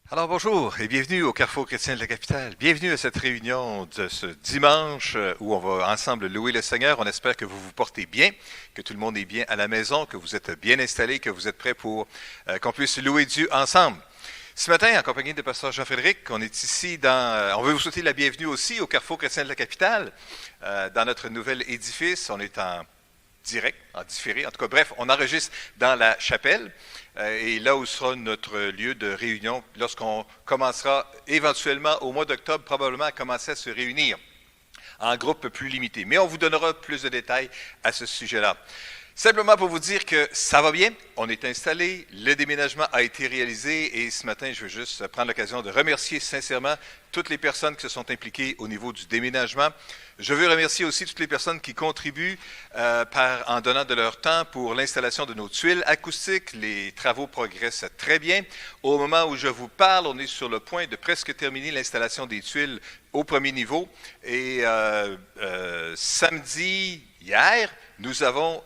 Alors bonjour et bienvenue au Carrefour chrétien de la capitale. Bienvenue à cette réunion de ce dimanche où on va ensemble louer le Seigneur. On espère que vous vous portez bien, que tout le monde est bien à la maison, que vous êtes bien installés, que vous êtes prêts pour qu'on puisse louer Dieu ensemble. Ce matin, en compagnie de Pasteur Jean-Frédéric, on est ici on veut vous souhaiter la bienvenue aussi au Carrefour chrétien de la capitale, dans notre nouvel édifice. On est en direct, en différé. En tout cas, bref, on enregistre dans la chapelle et là où sera notre lieu de réunion lorsqu'on commencera éventuellement au mois d'octobre, probablement à commencer à se réunir en groupe plus limité. Mais on vous donnera plus de détails à ce sujet-là. Simplement pour vous dire que ça va bien, on est installé, le déménagement a été réalisé et ce matin, je veux juste prendre l'occasion de remercier sincèrement toutes les personnes qui se sont impliquées au niveau du déménagement. Je veux remercier aussi toutes les personnes qui contribuent en donnant de leur temps pour l'installation de nos tuiles acoustiques. Les travaux progressent très bien. Au moment où je vous parle, on est sur le point de presque terminer l'installation des tuiles au premier niveau. Et samedi, hier, nous avons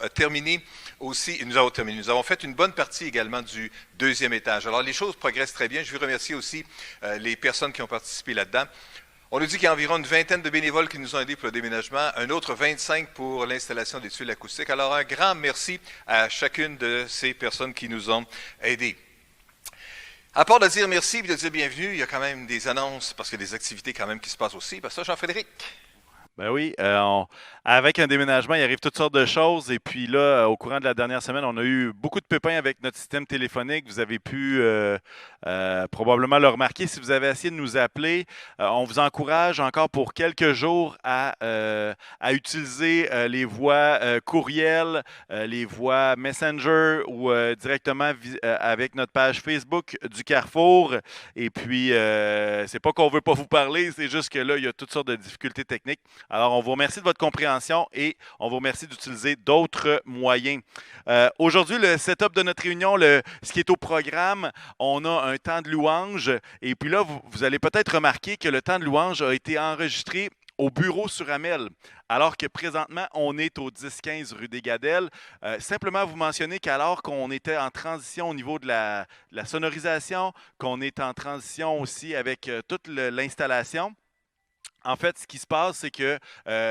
fait une bonne partie également du deuxième étage. Alors, les choses progressent très bien. Je veux remercier aussi les personnes qui ont participé là-dedans. On nous dit qu'il y a environ une vingtaine de bénévoles qui nous ont aidés pour le déménagement, un autre 25 pour l'installation des tuiles acoustiques. Alors, un grand merci à chacune de ces personnes qui nous ont aidés. À part de dire merci et de dire bienvenue, il y a quand même des annonces, parce qu'il y a des activités quand même qui se passent aussi. Parce que Jean-Frédéric. Ben oui, avec un déménagement, il arrive toutes sortes de choses. Et puis là, au courant de la dernière semaine, on a eu beaucoup de pépins avec notre système téléphonique. Vous avez pu probablement le remarquer si vous avez essayé de nous appeler. On vous encourage encore pour quelques jours à utiliser les voies courriel, les voies Messenger ou directement avec notre page Facebook du Carrefour. Et puis, c'est pas qu'on veut pas vous parler, c'est juste que là, il y a toutes sortes de difficultés techniques. Alors, on vous remercie de votre compréhension et on vous remercie d'utiliser d'autres moyens. Aujourd'hui, le setup de notre réunion, ce qui est au programme, on a un temps de louange. Et puis là, vous allez peut-être remarquer que le temps de louange a été enregistré au bureau sur Amel, alors que présentement, on est au 10-15 rue des Gadelles. Simplement vous mentionner qu'alors qu'on était en transition au niveau de la sonorisation, qu'on est en transition aussi avec toute l'installation, en fait, ce qui se passe, c'est que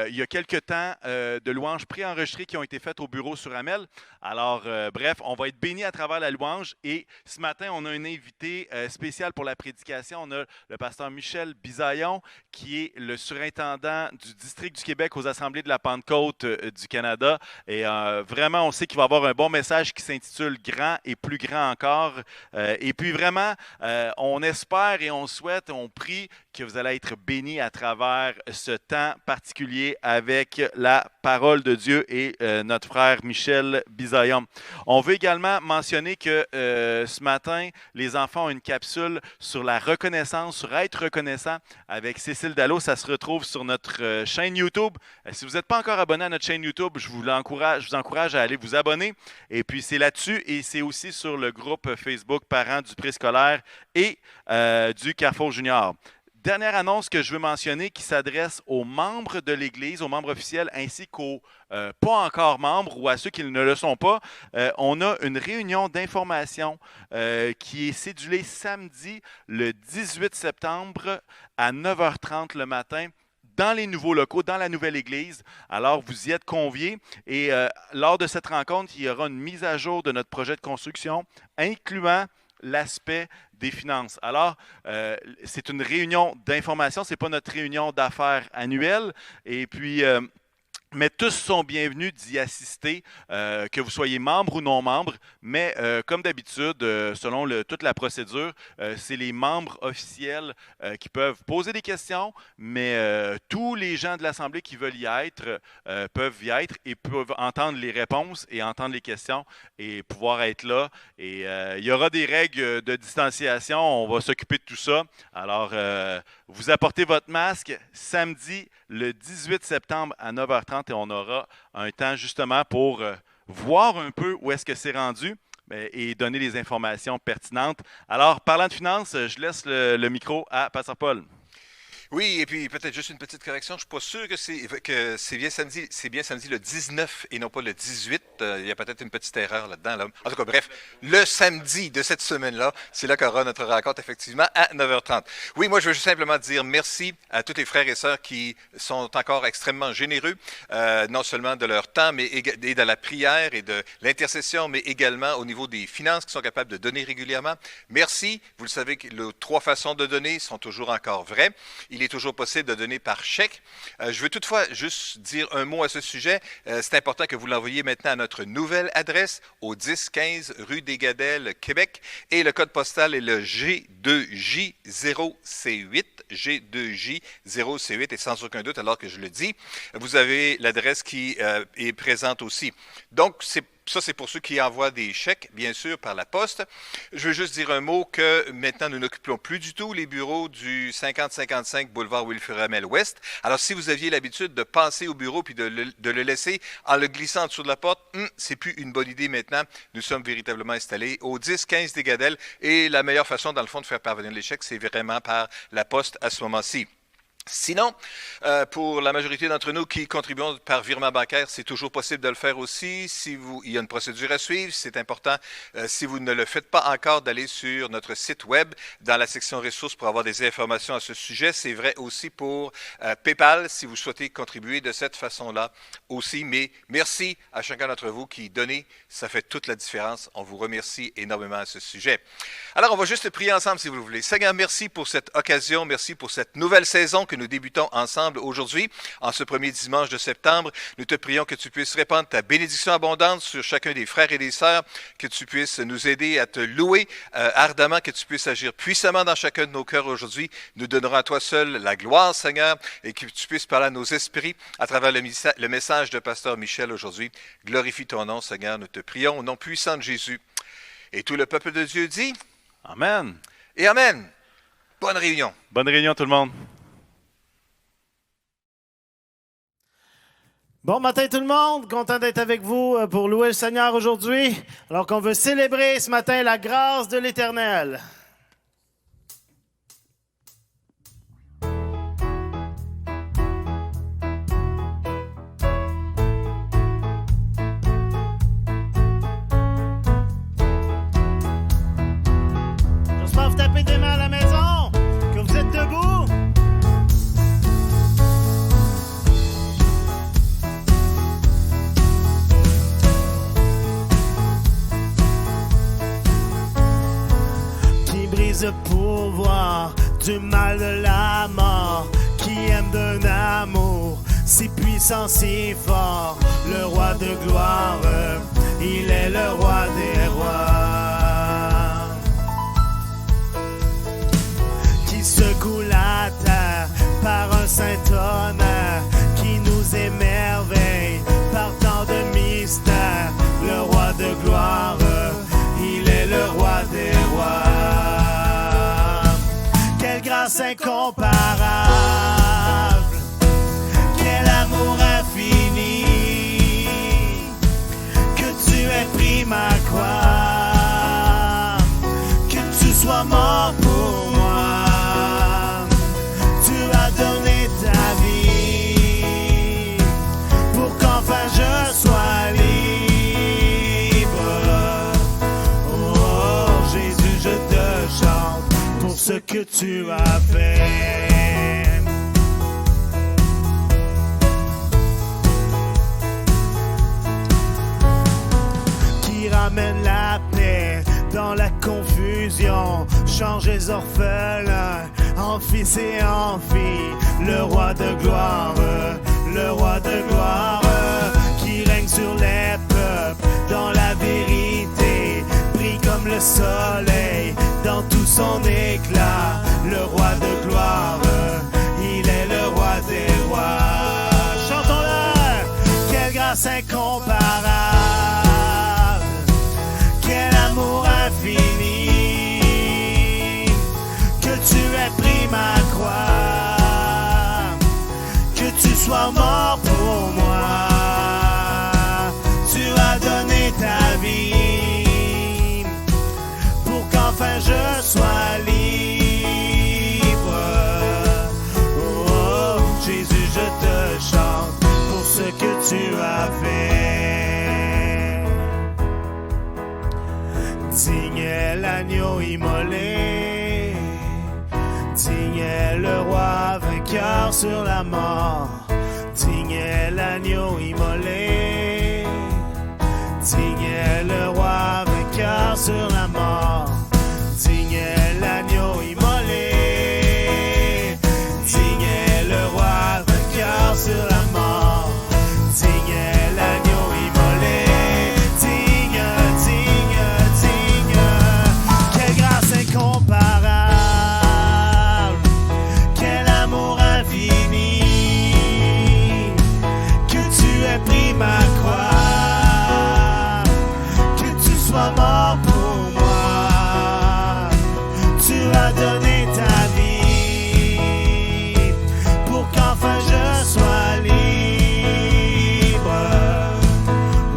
il y a quelques temps de louanges préenregistrées qui ont été faites au bureau sur Amel. Alors, bref, on va être bénis à travers la louange. Et ce matin, on a un invité spécial pour la prédication. On a le pasteur Michel Bisaillon, qui est le surintendant du district du Québec aux Assemblées de la Pentecôte du Canada. Et vraiment, on sait qu'il va y avoir un bon message qui s'intitule Grand et plus grand encore. Et puis vraiment, on espère et on souhaite, on prie que vous allez être bénis à travers ce temps particulier avec la parole de Dieu et notre frère Michel Bisaillon. On veut également mentionner que ce matin, les enfants ont une capsule sur la reconnaissance, sur être reconnaissant avec Cécile Dallot. Ça se retrouve sur notre chaîne YouTube. Si vous n'êtes pas encore abonné à notre chaîne YouTube, je vous encourage à aller vous abonner. Et puis, c'est là-dessus et c'est aussi sur le groupe Facebook Parents du préscolaire et du Carrefour Junior. Dernière annonce que je veux mentionner qui s'adresse aux membres de l'Église, aux membres officiels, ainsi qu'aux pas encore membres ou à ceux qui ne le sont pas. On a une réunion d'information qui est cédulée samedi le 18 septembre à 9h30 le matin dans les nouveaux locaux, dans la nouvelle église. Alors, vous y êtes conviés et lors de cette rencontre, il y aura une mise à jour de notre projet de construction, incluant l'aspect des finances. Alors, c'est une réunion d'information, ce n'est pas notre réunion d'affaires annuelle. Et puis, mais tous sont bienvenus d'y assister, que vous soyez membre ou non membre. Mais comme d'habitude, selon toute la procédure, c'est les membres officiels qui peuvent poser des questions, mais tous les gens de l'Assemblée qui veulent y être peuvent y être et peuvent entendre les réponses et entendre les questions et pouvoir être là. Et il y aura des règles de distanciation. On va s'occuper de tout ça. Alors, vous apportez votre masque samedi le 18 septembre à 9h30 et on aura un temps justement pour voir un peu où est-ce que c'est rendu et donner les informations pertinentes. Alors, parlant de finances, je laisse le micro à Pasteur Paul. Oui, et puis peut-être juste une petite correction. Je suis pas sûr que c'est bien samedi le 19 et non pas le 18. Il y a peut-être une petite erreur là-dedans. Là. En tout cas, bref, le samedi de cette semaine-là, c'est là qu'aura notre rencontre effectivement à 9h30. Oui, moi je veux juste simplement dire merci à tous les frères et sœurs qui sont encore extrêmement généreux, non seulement de leur temps, mais et de la prière et de l'intercession, mais également au niveau des finances qui sont capables de donner régulièrement. Merci. Vous le savez que les 3 façons de donner sont toujours encore vraies. Il est toujours possible de donner par chèque. Je veux toutefois juste dire un mot à ce sujet. C'est important que vous l'envoyiez maintenant à notre nouvelle adresse au 1015 rue des Gadelles, Québec. Et le code postal est le G2J0C8. G2J0C8. Et sans aucun doute, alors que je le dis, vous avez l'adresse qui est présente aussi. Donc, ça, c'est pour ceux qui envoient des chèques, bien sûr, par la poste. Je veux juste dire un mot que maintenant, nous n'occupons plus du tout les bureaux du 5055 boulevard Wilfrid Ramel-Ouest. Alors, si vous aviez l'habitude de passer au bureau puis de le laisser en le glissant en dessous de la porte, c'est plus une bonne idée maintenant. Nous sommes véritablement installés au 10-15 des Gadelles et la meilleure façon, dans le fond, de faire parvenir les chèques, c'est vraiment par la poste à ce moment-ci. Sinon, pour la majorité d'entre nous qui contribuons par virement bancaire, c'est toujours possible de le faire aussi. Il y a une procédure à suivre, c'est important, si vous ne le faites pas encore, d'aller sur notre site web dans la section ressources pour avoir des informations à ce sujet. C'est vrai aussi pour PayPal, si vous souhaitez contribuer de cette façon-là aussi. Mais merci à chacun d'entre vous qui donnez, ça fait toute la différence. On vous remercie énormément à ce sujet. Alors, on va juste prier ensemble si vous le voulez. Seigneur, merci pour cette occasion, merci pour cette nouvelle saison que nous débutons ensemble aujourd'hui, en ce premier dimanche de septembre. Nous te prions que tu puisses répandre ta bénédiction abondante sur chacun des frères et des sœurs, que tu puisses nous aider à te louer ardemment, que tu puisses agir puissamment dans chacun de nos cœurs aujourd'hui. Nous donnerons à toi seul la gloire, Seigneur, et que tu puisses parler à nos esprits à travers le message de Pasteur Michel aujourd'hui. Glorifie ton nom, Seigneur, nous te prions au nom puissant de Jésus. Et tout le peuple de Dieu dit Amen. Et Amen. Bonne réunion. Bonne réunion tout le monde. Bon matin tout le monde, content d'être avec vous pour louer le Seigneur aujourd'hui, alors qu'on veut célébrer ce matin la grâce de l'Éternel. J'espère que vous tapez des mains à la maison, que vous êtes debout. Le pouvoir du mal de la mort, qui aime d'un amour si puissant, si fort, le roi de gloire, il est le roi des rois, qui secoue la terre par un saint honneur, qui nous émerveille par tant de mystères, le roi de gloire, il est le roi des rois. Quelle grâce incomparable, quel amour infini, que tu aies pris ma croix, que tu sois mort pour moi, tu as donné ta vie, pour qu'enfin je sois libre. Oh Jésus, je te chante pour ce que tu as fait. Qui ramène la paix dans la confusion, change les orphelins en fils et en filles, le roi de gloire, le roi de gloire, qui règne sur les peuples dans la vérité, brille comme le soleil dans tout son éclat, le roi de gloire, il est le roi des rois. Chantons-le, quelle grâce incomparable, quel amour infini, que tu aies pris ma croix, que tu sois mort pour moi, tu as donné ta vie, pour qu'enfin je sois libre. Digne est l'agneau immolé, digne est le roi vainqueur sur la mort. Digne est l'agneau immolé, digne est le roi vainqueur sur la mort. Digne est l'agneau immolé, digne est le roi vainqueur sur la mort. Digne est l'agneau immolé, digne, digne, digne. Quelle grâce incomparable, quel amour infini, que tu aies pris ma croix, que tu sois mort pour moi. Tu as donné ta vie pour qu'enfin je sois libre.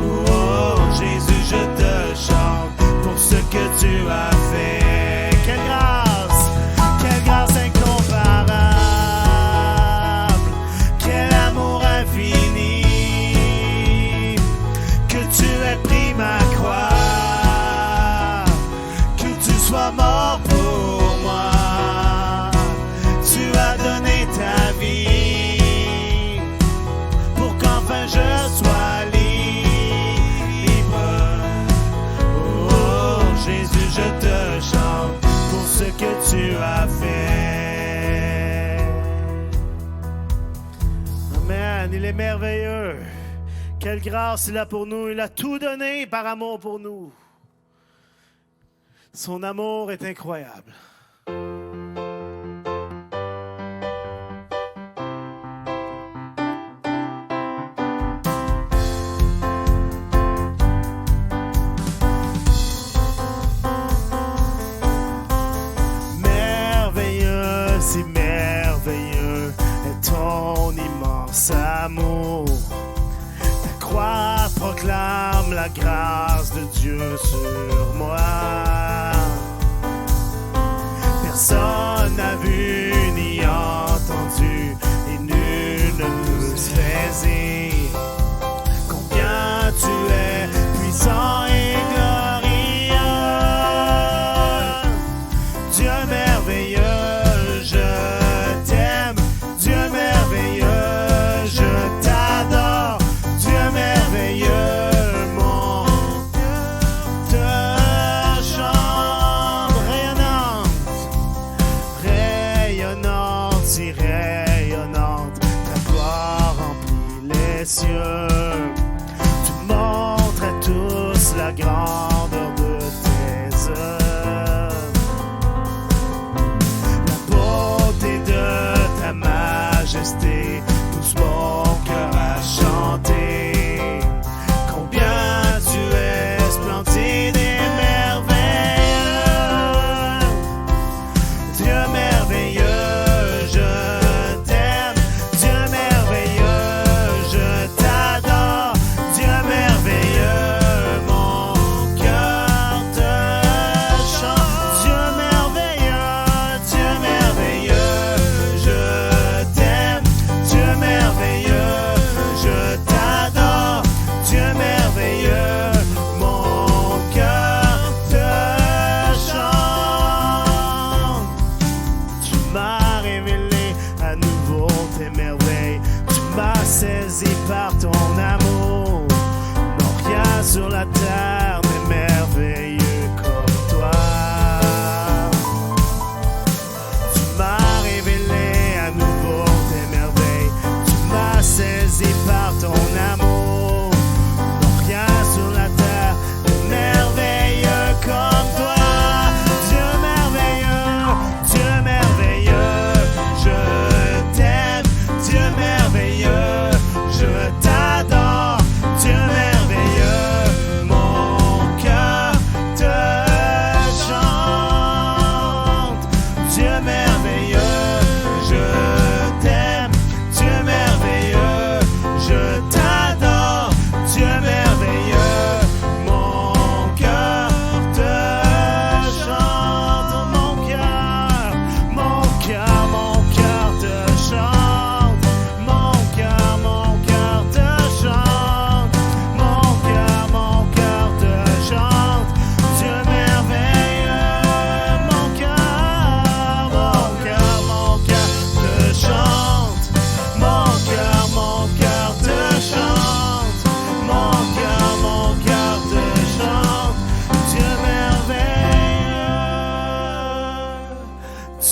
Oh Jésus, je te chante pour ce que tu as fait. Quelle grâce incomparable, quel amour infini, que tu aies pris ma croix, que tu sois mort pour moi. Tu as donné ta vie pour qu'enfin je sois libre. Oh Jésus, je te chante pour ce que tu as fait. Amen, il est merveilleux. Quelle grâce il a pour nous. Il a tout donné par amour pour nous. Son amour est incroyable. Merveilleux, si merveilleux est ton immense amour. Ta croix proclame la grâce de Dieu sur moi. Personne n'a vu ni entendu et nul ne peut saisir combien tu es puissant et glorieux. Dieu merveilleux, je t'aime. Dieu merveilleux, je t'adore. Dieu merveilleux, mon Dieu, te chante rayonnante, rayonnante, si rayonnante. Ta gloire remplit les cieux. Tu montres à tous la grandeur de tes œuvres.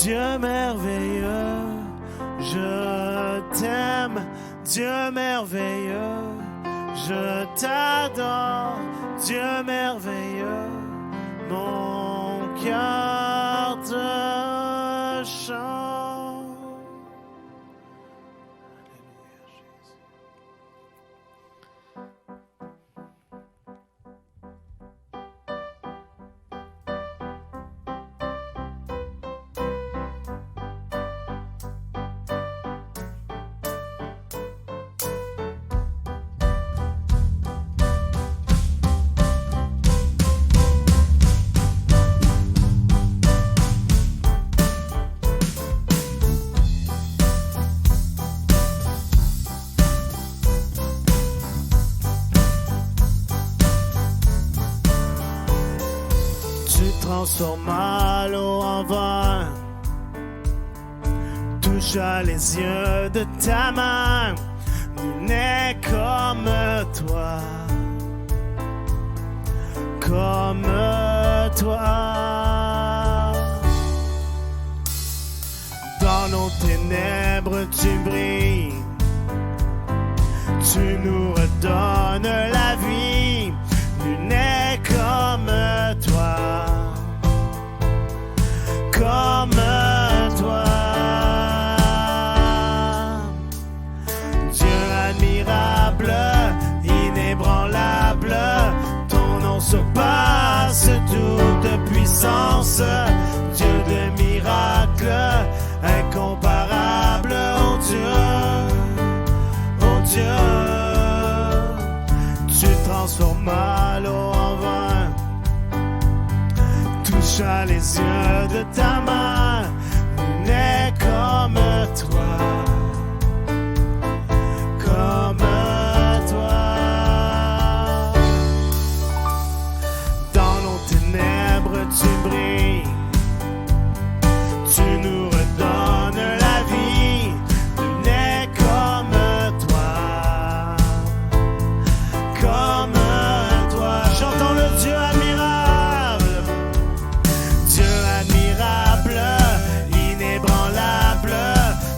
Dieu merveilleux, je t'aime, Dieu merveilleux, je t'adore, Dieu merveilleux, mon cœur te chante. Alléluia, Jésus. Transforma l'eau en vin, toucha les yeux de ta main, nul n'est comme toi, comme toi. Dans nos ténèbres tu brilles, tu nous redonnes la vie, nul n'est comme toi. Comme toi, Dieu admirable, inébranlable, ton nom surpasse toute puissance, Dieu de miracles, incomparable, oh Dieu, tu transformas l'eau en vin, toucha les yeux de ta main, nul n'est comme toi, comme toi. Dans nos ténèbres tu brilles, tu nous redonnes la vie, nul n'est comme toi, comme toi. Chantons le Dieu admirable, Dieu admirable, inébranlable,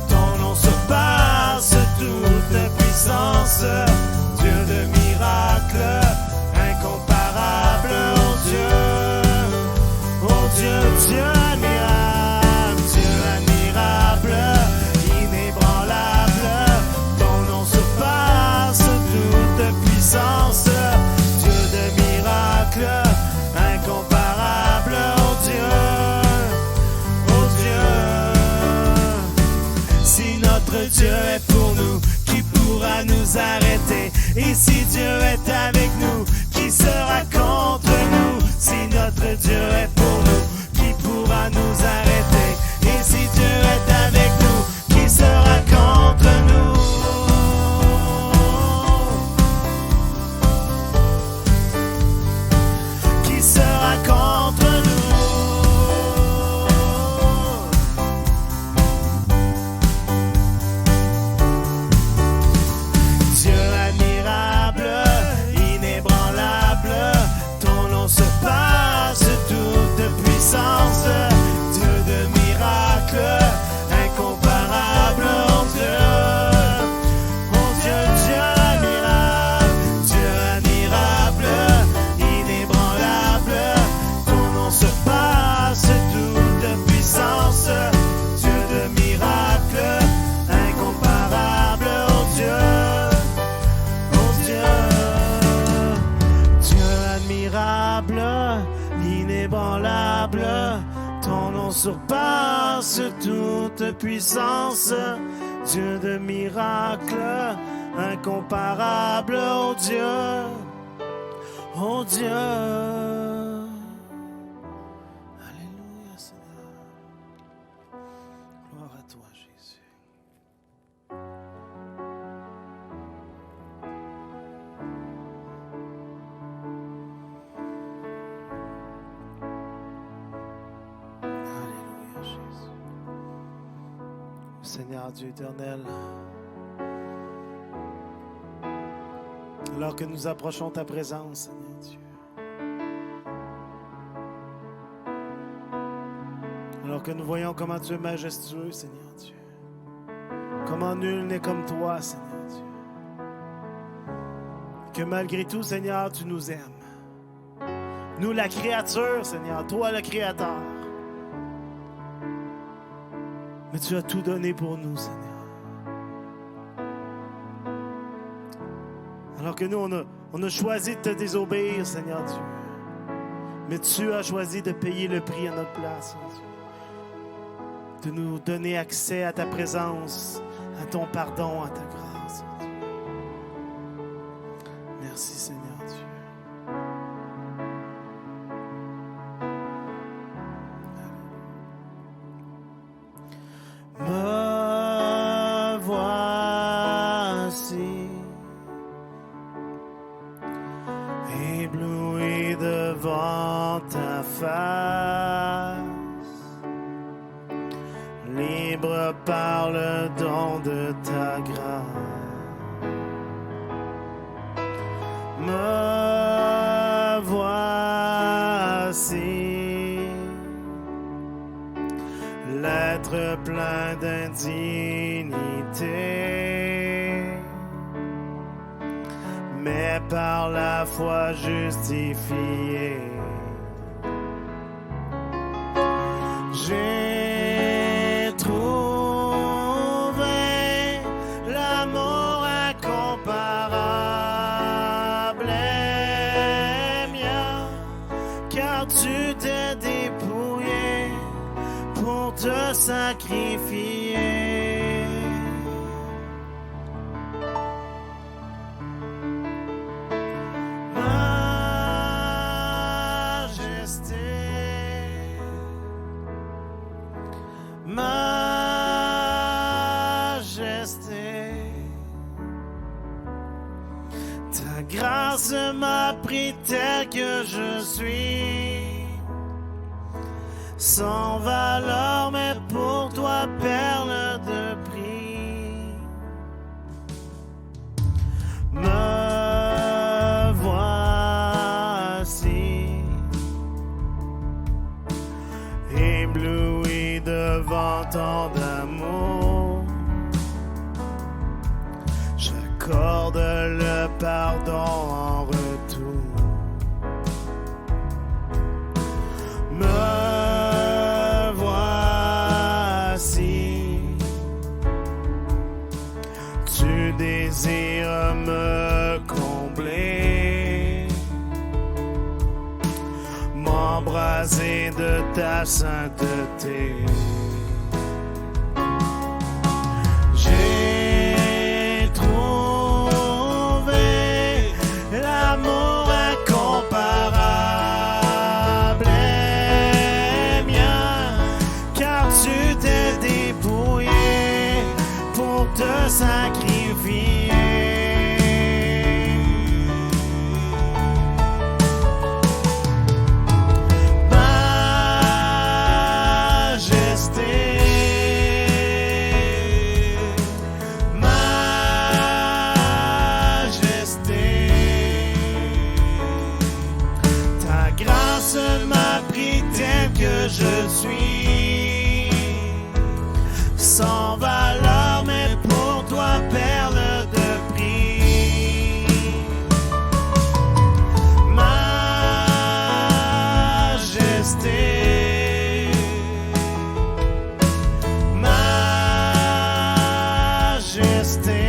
ton nom surpasse toute puissance, Dieu de miracles, incomparable, oh Dieu, Dieu admirable, Dieu admirable, inébranlable, ton nom surpasse toute puissance, Dieu de miracles, incomparable, oh Dieu, si notre Dieu est pour nous, qui pourra nous arrêter? Et si Dieu est avec nous, qui sera contre nous? Si notre Dieu est pour nous, qui pourra nous arrêter? Et si Dieu est avec nous, qui sera contre nous? Qui sera contre nous? Dieu admirable, inébranlable, ton nom surpasse toute puissance, Dieu de miracles, incomparable, oh Dieu, Dieu admirable, inébranlable, ton nom surpasse toute puissance, Dieu de miracles, incomparable, oh Dieu admirable, inébranlable, ton nom surpasse toute puissance, Dieu de miracles, incomparable, oh Dieu, oh Dieu. Alléluia, Seigneur. Gloire à toi, Jésus. Alléluia, Jésus. Seigneur Dieu éternel, alors que nous approchons ta présence, Seigneur Dieu, Alors que nous voyons comment tu es majestueux, Seigneur Dieu. Comment nul n'est comme toi, Seigneur Dieu. Que malgré tout, Seigneur, tu nous aimes. Nous, la créature, Seigneur, toi, le Créateur. Mais tu as tout donné pour nous, Seigneur. Alors que nous, on a choisi de te désobéir, Seigneur Dieu. Mais tu as choisi de payer le prix à notre place, Seigneur Dieu. De nous donner accès à ta présence, à ton pardon, à ta grâce, Seigneur Dieu. Merci, Seigneur Dieu. Me voici ébloui devant ta face, libre par le don de ta grâce. Me voici, l'être plein d'indignité, mais par la foi justifié. J'ai trouvé l'amour incomparable et mien, car tu t'es dépouillé pour te sacrifier. Majesté, ta grâce m'a pris tel que je suis, sans valeur, mais pour toi, perle de prix. Me voici, ébloui devant tant d'amour. J'accorde le pardon en retour. Me voici, tu désires me combler, m'embraser de ta sainteté. J'ai trouvé l'amour incomparable et mien, car tu t'es dépouillé pour te sacrifier. Je suis sans valeur, mais pour toi, perle de prix. Majesté, majesté,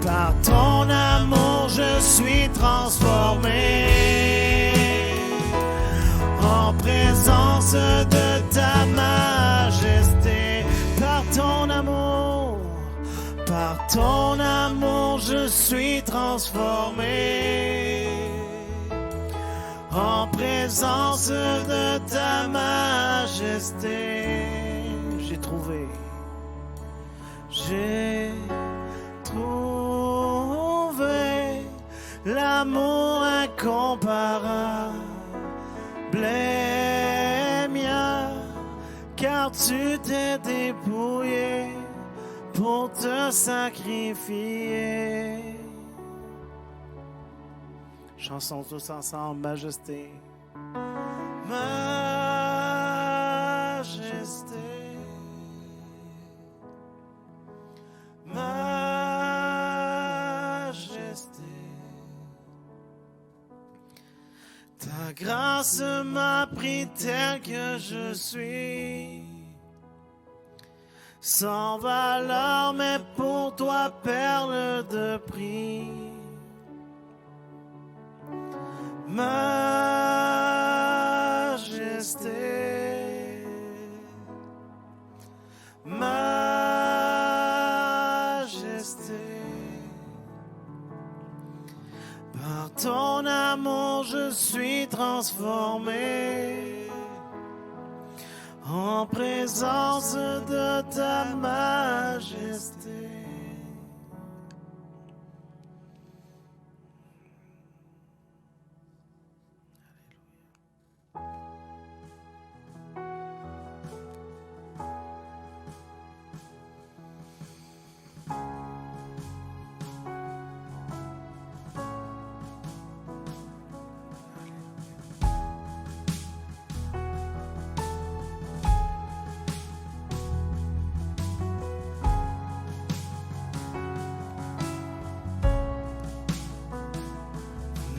par ton amour, je suis transformé. En présence de ta majesté, par ton amour, je suis transformé. En présence de ta majesté, j'ai trouvé l'amour incomparable. Mien, car tu t'es dépouillé pour te sacrifier. Chansons tous ensemble, majesté. Majesté. Ta grâce m'a pris tel que je suis, sans valeur, mais pour toi, perle de prix. Majesté, majesté, par ton amour je suis transformé en présence de ta majesté.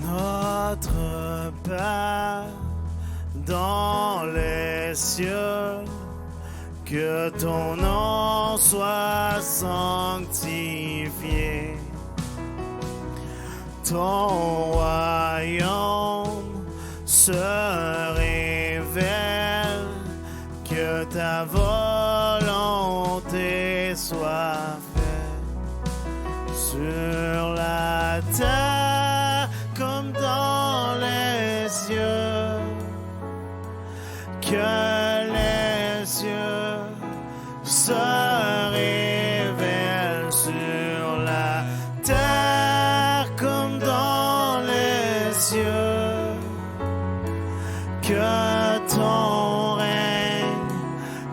Notre Père dans les cieux, que ton nom soit sanctifié. Ton royaume se révèle, que ta volonté soit faite sur la terre comme dans les cieux, que les cieux se révèlent sur la terre comme dans les cieux, que ton règne,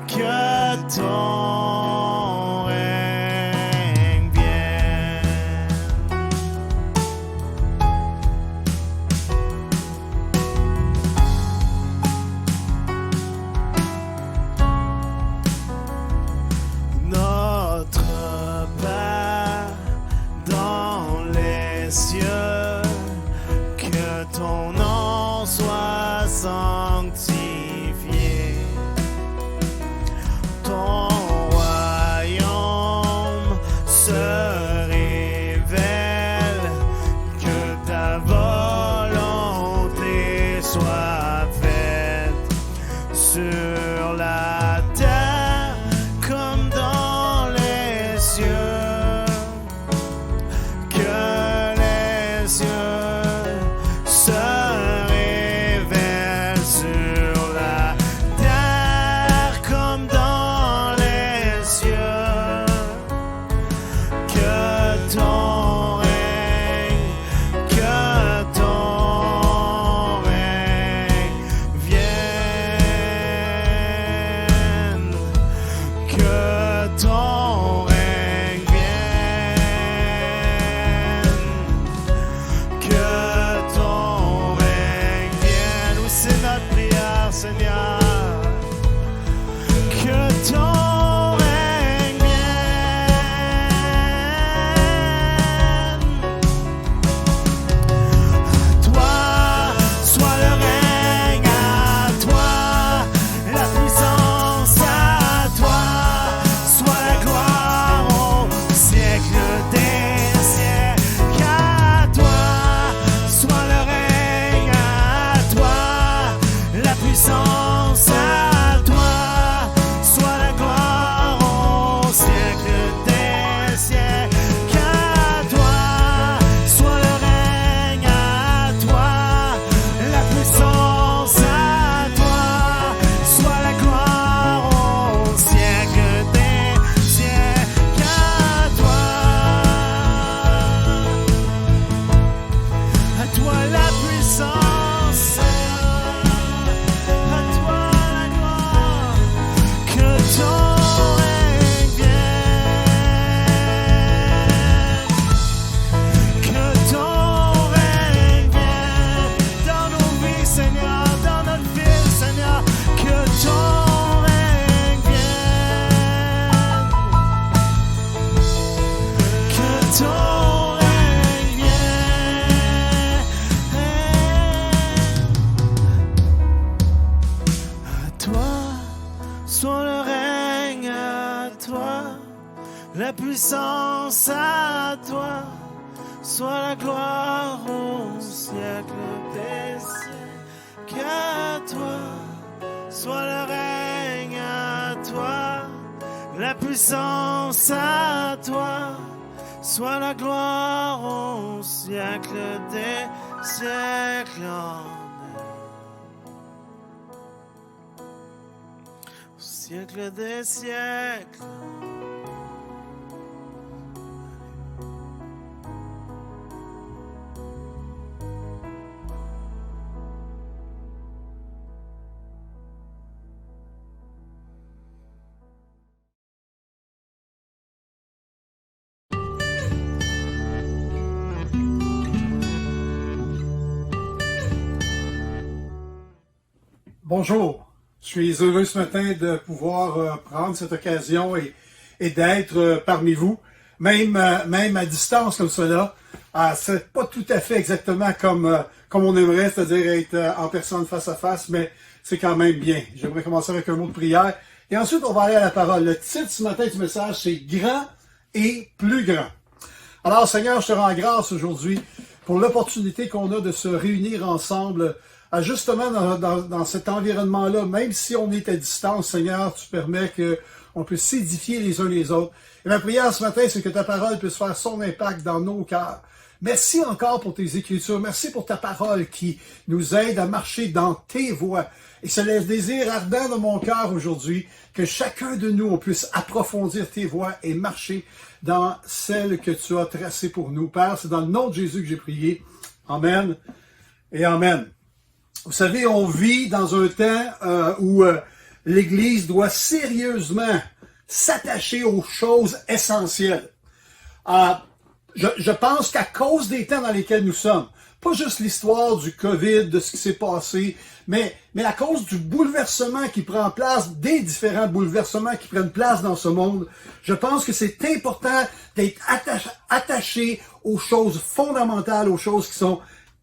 que ton règne vienne. Notre Père dans les cieux, que ton nom soit sanctifié. Ton royaume se révèle, que ta volonté soit faite sur la terre comme dans les cieux, que les cieux se révèlent sur la terre comme dans les cieux, que ton règne, que ton règne vienne, que ton règne vienne, que ton règne vienne. Oui, c'est notre prière, Seigneur. Que ton règne vienne. À toi soit le règne, à toi la puissance, à toi soit la gloire au siècle des siècles. À toi soit le règne, à toi la puissance, à toi soit la gloire au siècle des siècles. À toi soit le règne, à toi la puissance, à toi soit la gloire au siècle des siècles. À toi la puissance, à toi la soit le règne à toi, la puissance à toi, soit la gloire au siècle des siècles à toi, soit le règne à toi, la puissance à toi, soit la gloire au siècle des siècles. Amen. Au siècle des siècles. Bonjour, je suis heureux ce matin de pouvoir prendre cette occasion et d'être parmi vous, même à distance comme cela. C'est pas tout à fait exactement comme on aimerait, c'est-à-dire être en personne face à face, mais c'est quand même bien. J'aimerais commencer avec un mot de prière et ensuite on va aller à la parole. Le titre ce matin du message, c'est « Grand et plus grand ». Alors Seigneur, je te rends grâce aujourd'hui pour l'opportunité qu'on a de se réunir ensemble justement dans cet environnement-là, même si on est à distance, Seigneur, tu permets qu'on puisse s'édifier les uns les autres. Et ma prière ce matin, c'est que ta parole puisse faire son impact dans nos cœurs. Merci encore pour tes écritures. Merci pour ta parole qui nous aide à marcher dans tes voies. Et c'est le désir ardent de mon cœur aujourd'hui que chacun de nous on puisse approfondir tes voies et marcher dans celles que tu as tracées pour nous. Père, c'est dans le nom de Jésus que j'ai prié. Amen et Amen. Vous savez, on vit dans un temps où l'Église doit sérieusement s'attacher aux choses essentielles. Je pense qu'à cause des temps dans lesquels nous sommes, pas juste l'histoire du COVID, de ce qui s'est passé, mais à cause du bouleversement qui prend place, des différents bouleversements qui prennent place dans ce monde, je pense que c'est important d'être attaché aux choses fondamentales, aux choses qui sont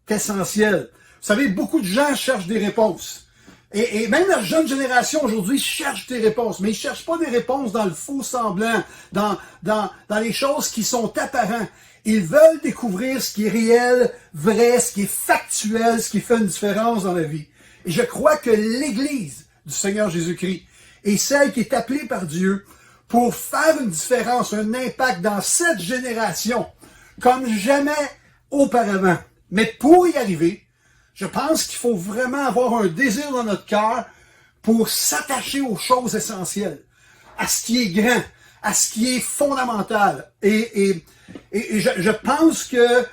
essentielles. Vous savez, beaucoup de gens cherchent des réponses. Et même la jeune génération aujourd'hui cherche des réponses. Mais ils ne cherchent pas des réponses dans le faux semblant, dans les choses qui sont apparentes. Ils veulent découvrir ce qui est réel, vrai, ce qui est factuel, ce qui fait une différence dans la vie. Et je crois que l'Église du Seigneur Jésus-Christ est celle qui est appelée par Dieu pour faire une différence, un impact dans cette génération, comme jamais auparavant. Mais pour y arriver, je pense qu'il faut vraiment avoir un désir dans notre cœur pour s'attacher aux choses essentielles, à ce qui est grand, à ce qui est fondamental. Et je pense que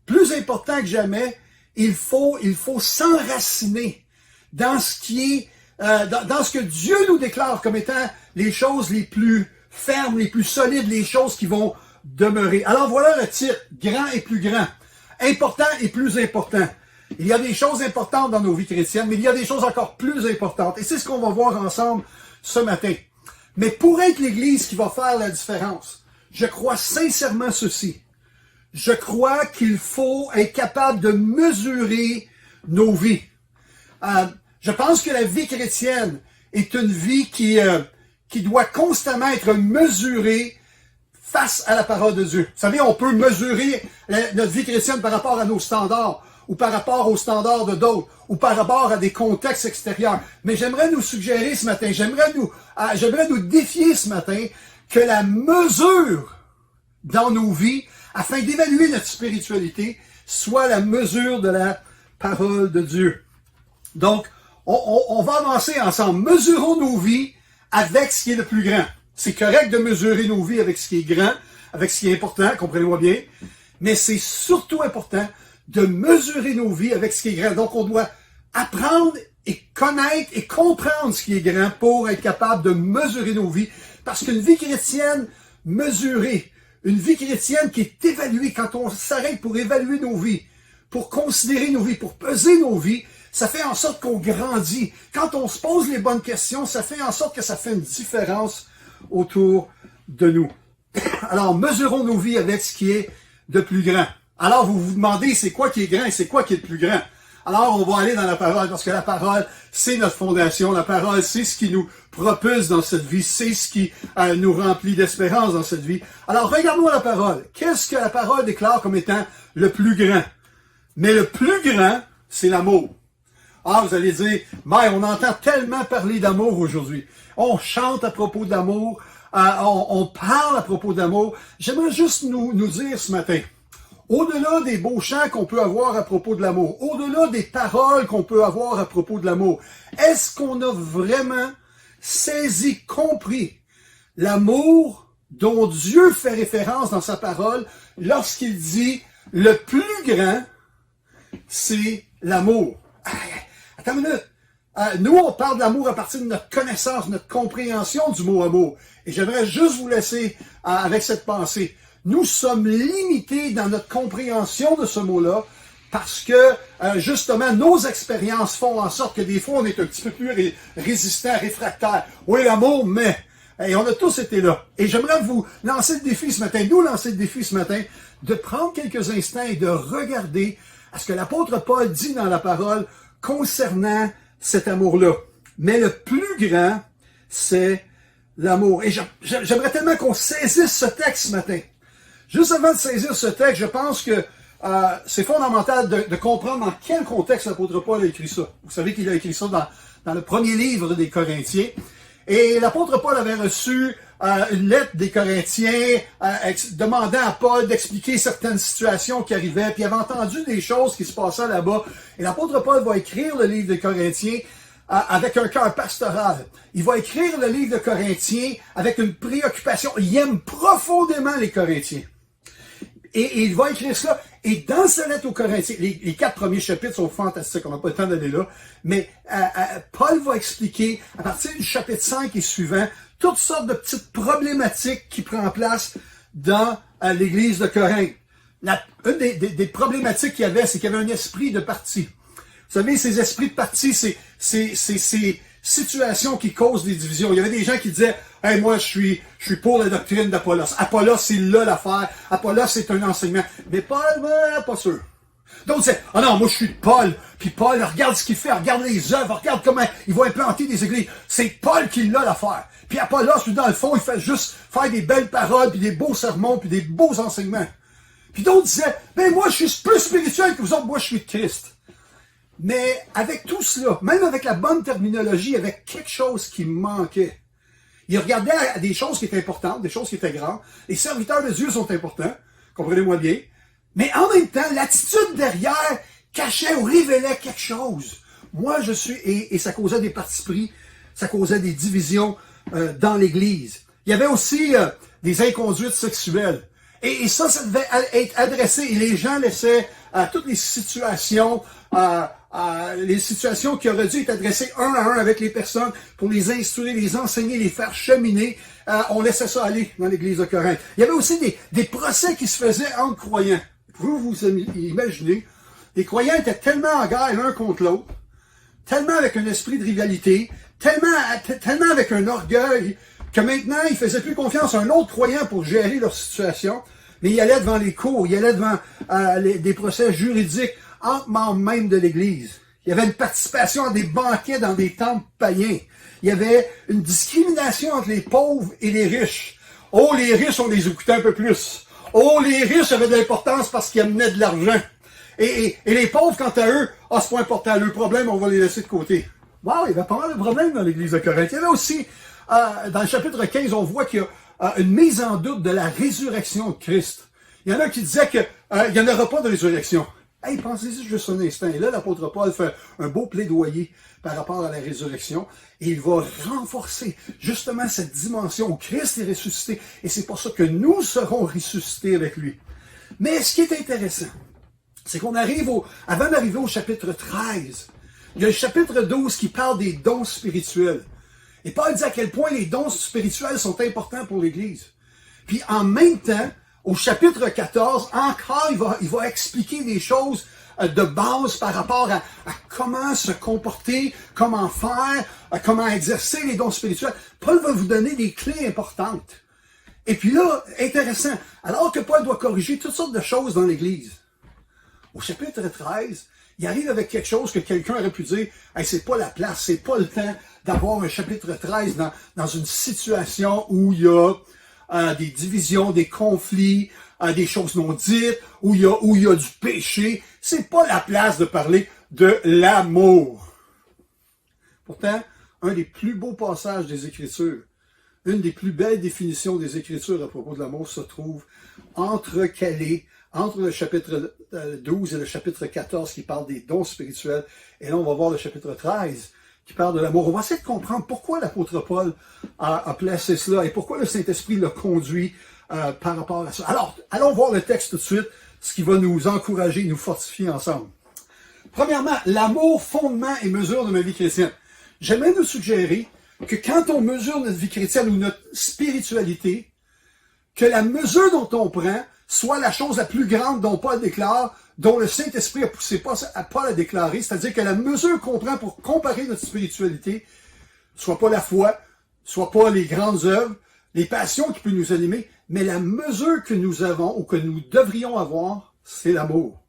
plus important que jamais, il faut s'enraciner dans ce qui est dans ce que Dieu nous déclare comme étant les choses les plus fermes, les plus solides, les choses qui vont demeurer. Alors voilà le titre, grand et plus grand. Important et plus important. Il y a des choses importantes dans nos vies chrétiennes, mais il y a des choses encore plus importantes. Et c'est ce qu'on va voir ensemble ce matin. Mais pour être l'Église qui va faire la différence, je crois sincèrement ceci. Je crois qu'il faut être capable de mesurer nos vies. Je pense que la vie chrétienne est une vie qui doit constamment être mesurée face à la parole de Dieu. Vous savez, on peut mesurer notre vie chrétienne par rapport à nos standards, ou par rapport aux standards de d'autres, ou par rapport à des contextes extérieurs. Mais j'aimerais nous suggérer ce matin, j'aimerais nous défier ce matin que la mesure dans nos vies, afin d'évaluer notre spiritualité, soit la mesure de la parole de Dieu. Donc, on va avancer ensemble. Mesurons nos vies avec ce qui est le plus grand. C'est correct de mesurer nos vies avec ce qui est grand, avec ce qui est important, comprenez-moi bien, mais c'est surtout important de mesurer nos vies avec ce qui est grand. Donc, on doit apprendre et connaître et comprendre ce qui est grand pour être capable de mesurer nos vies. Parce qu'une vie chrétienne mesurée, une vie chrétienne qui est évaluée, quand on s'arrête pour évaluer nos vies, pour considérer nos vies, pour peser nos vies, ça fait en sorte qu'on grandit. Quand on se pose les bonnes questions, ça fait en sorte que ça fait une différence autour de nous. Alors, mesurons nos vies avec ce qui est de plus grand. Alors, vous vous demandez, c'est quoi qui est grand et c'est quoi qui est le plus grand? Alors, on va aller dans la parole, parce que la parole, c'est notre fondation. La parole, c'est ce qui nous propulse dans cette vie. C'est ce qui nous remplit d'espérance dans cette vie. Alors, regardons la parole. Qu'est-ce que la parole déclare comme étant le plus grand? Mais le plus grand, c'est l'amour. Ah, vous allez dire, mais on entend tellement parler d'amour aujourd'hui. On chante à propos d'amour, on parle à propos d'amour. J'aimerais juste nous dire ce matin, au-delà des beaux chants qu'on peut avoir à propos de l'amour, au-delà des paroles qu'on peut avoir à propos de l'amour, est-ce qu'on a vraiment saisi, compris l'amour dont Dieu fait référence dans sa parole lorsqu'il dit le plus grand, c'est l'amour? Attends une minute. Nous, on parle d'amour à partir de notre connaissance, notre compréhension du mot amour. Et j'aimerais juste vous laisser avec cette pensée. Nous sommes limités dans notre compréhension de ce mot-là parce que, justement, nos expériences font en sorte que des fois, on est un petit peu plus résistant, réfractaire. Oui, l'amour, mais... Et on a tous été là. Et j'aimerais vous lancer le défi ce matin, nous lancer le défi ce matin, de prendre quelques instants et de regarder à ce que l'apôtre Paul dit dans la parole concernant cet amour-là. Mais le plus grand, c'est l'amour. Et j'aimerais tellement qu'on saisisse ce texte ce matin. Juste avant de saisir ce texte, je pense que c'est fondamental de comprendre dans quel contexte l'apôtre Paul a écrit ça. Vous savez qu'il a écrit ça dans le premier livre des Corinthiens. Et l'apôtre Paul avait reçu une lettre des Corinthiens demandant à Paul d'expliquer certaines situations qui arrivaient, puis il avait entendu des choses qui se passaient là-bas. Et l'apôtre Paul va écrire le livre des Corinthiens avec un cœur pastoral. Il va écrire le livre de Corinthiens avec une préoccupation. Il aime profondément les Corinthiens. Et il va écrire cela. Et dans sa lettre aux Corinthiens, les 4 premiers chapitres sont fantastiques, on n'a pas le temps d'aller là, mais Paul va expliquer, à partir du chapitre 5 et suivant, toutes sortes de petites problématiques qui prennent place dans l'église de Corinthe. Une des problématiques qu'il y avait, c'est qu'il y avait un esprit de parti. Vous savez, ces esprits de parti, c'est ces situations qui causent des divisions. Il y avait des gens qui disaient « Hey, moi, je suis pour la doctrine d'Apollos. Apollos, c'est là l'affaire. Apollos, c'est un enseignement. » Mais Paul, pas sûr. D'autres disaient « Ah non, moi, je suis de Paul. Puis Paul, regarde ce qu'il fait, regarde les œuvres, regarde comment il va implanter des églises. C'est Paul qui l'a l'affaire. Puis Apollos, lui, dans le fond, il fait juste faire des belles paroles, puis des beaux sermons, puis des beaux enseignements. » Puis d'autres disaient « Ben moi, je suis plus spirituel que vous autres. Moi, je suis de Christ. » Mais avec tout cela, même avec la bonne terminologie, il y avait quelque chose qui manquait. Il regardait à des choses qui étaient importantes, des choses qui étaient grandes. Les serviteurs de Dieu sont importants, comprenez-moi bien. Mais en même temps, l'attitude derrière cachait ou révélait quelque chose. Moi, je suis... Et ça causait des partis pris, ça causait des divisions dans l'Église. Il y avait aussi des inconduites sexuelles. Et ça devait être adressé. Et les gens laissaient toutes les situations qui auraient dû être adressées un à un avec les personnes pour les instruire, les enseigner, les faire cheminer. On laissait ça aller dans l'église de Corinthe. Il y avait aussi des procès qui se faisaient entre croyants. Vous imaginez, les croyants étaient tellement en guerre l'un contre l'autre, tellement avec un esprit de rivalité, tellement avec un orgueil, que maintenant, ils faisaient plus confiance à un autre croyant pour gérer leur situation, mais ils allaient devant les cours, ils allaient devant des procès juridiques entre membres même de l'Église. Il y avait une participation à des banquets dans des temples païens. Il y avait une discrimination entre les pauvres et les riches. Oh, les riches, on les écoutait un peu plus. Oh, les riches avaient de l'importance parce qu'ils amenaient de l'argent. Et les pauvres, quant à eux, c'est pas important. Le problème, on va les laisser de côté. Wow, il y avait pas mal de problèmes dans l'Église de Corinthe. Il y avait aussi, dans le chapitre 15, on voit qu'il y a une mise en doute de la résurrection de Christ. Il y en a qui disaient qu'il n'y en aura pas de résurrection. Hey, pensez-y juste un instant. Et là, l'apôtre Paul fait un beau plaidoyer par rapport à la résurrection. Et il va renforcer justement cette dimension où Christ est ressuscité. Et c'est pour ça que nous serons ressuscités avec lui. Mais ce qui est intéressant, c'est qu'on arrive avant d'arriver au chapitre 13, il y a le chapitre 12 qui parle des dons spirituels. Et Paul dit à quel point les dons spirituels sont importants pour l'Église. Puis en même temps, au chapitre 14, encore, il va expliquer des choses de base par rapport à comment se comporter, comment faire, comment exercer les dons spirituels. Paul va vous donner des clés importantes. Et puis là, intéressant, alors que Paul doit corriger toutes sortes de choses dans l'Église, au chapitre 13, il arrive avec quelque chose que quelqu'un aurait pu dire, hey, c'est pas la place, c'est pas le temps d'avoir un chapitre 13 dans une situation où il y a des divisions, des conflits, des choses non dites, où il y a du péché. C'est pas la place de parler de l'amour. Pourtant, un des plus beaux passages des Écritures, une des plus belles définitions des Écritures à propos de l'amour se trouve entrecalée entre le chapitre 12 et le chapitre 14 qui parle des dons spirituels. Et là, on va voir le chapitre 13 qui parle de l'amour. On va essayer de comprendre pourquoi l'apôtre Paul a placé cela et pourquoi le Saint-Esprit l'a conduit par rapport à ça. Alors, allons voir le texte tout de suite, ce qui va nous encourager, nous fortifier ensemble. Premièrement, l'amour, fondement et mesure de ma vie chrétienne. J'aimerais nous suggérer que quand on mesure notre vie chrétienne ou notre spiritualité, que la mesure dont on prend soit la chose la plus grande dont Paul déclare, dont le Saint-Esprit a poussé Paul à déclarer, c'est-à-dire que la mesure qu'on prend pour comparer notre spiritualité, soit pas la foi, soit pas les grandes œuvres, les passions qui peuvent nous animer, mais la mesure que nous avons ou que nous devrions avoir, c'est l'amour.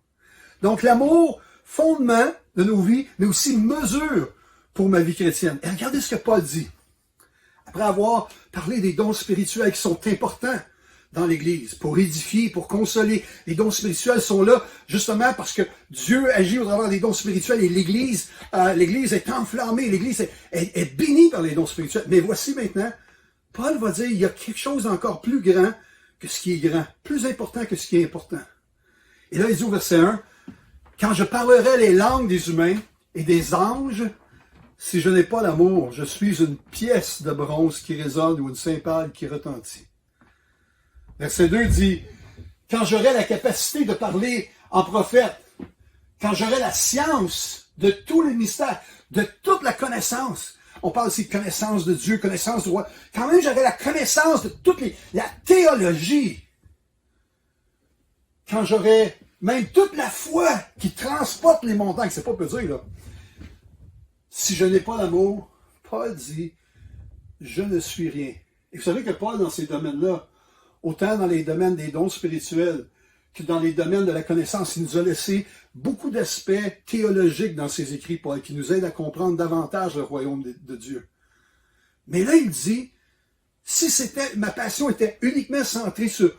Donc l'amour, fondement de nos vies, mais aussi mesure pour ma vie chrétienne. Et regardez ce que Paul dit. Après avoir parlé des dons spirituels qui sont importants dans l'Église, pour édifier, pour consoler. Les dons spirituels sont là justement parce que Dieu agit au travers des dons spirituels et l'Église est enflammée, l'Église est bénie par les dons spirituels. Mais voici maintenant, Paul va dire, il y a quelque chose d'encore plus grand que ce qui est grand, plus important que ce qui est important. Et là, il dit au verset 1, « Quand je parlerai les langues des humains et des anges, si je n'ai pas l'amour, je suis une pièce de bronze qui résonne ou une cymbale qui retentit. » Verset 2 dit, « Quand j'aurai la capacité de parler en prophète, quand j'aurai la science de tous les mystères, de toute la connaissance, on parle aussi de connaissance de Dieu, connaissance du roi, quand même j'aurai la connaissance de la théologie, quand j'aurai même toute la foi qui transporte les montagnes, c'est pas peu dire, là. Si je n'ai pas l'amour, Paul dit, je ne suis rien. » Et vous savez que Paul, dans ces domaines-là, autant dans les domaines des dons spirituels que dans les domaines de la connaissance, il nous a laissé beaucoup d'aspects théologiques dans ses écrits, Paul, qui nous aident à comprendre davantage le royaume de Dieu. Mais là, il dit, si ma passion était uniquement centrée sur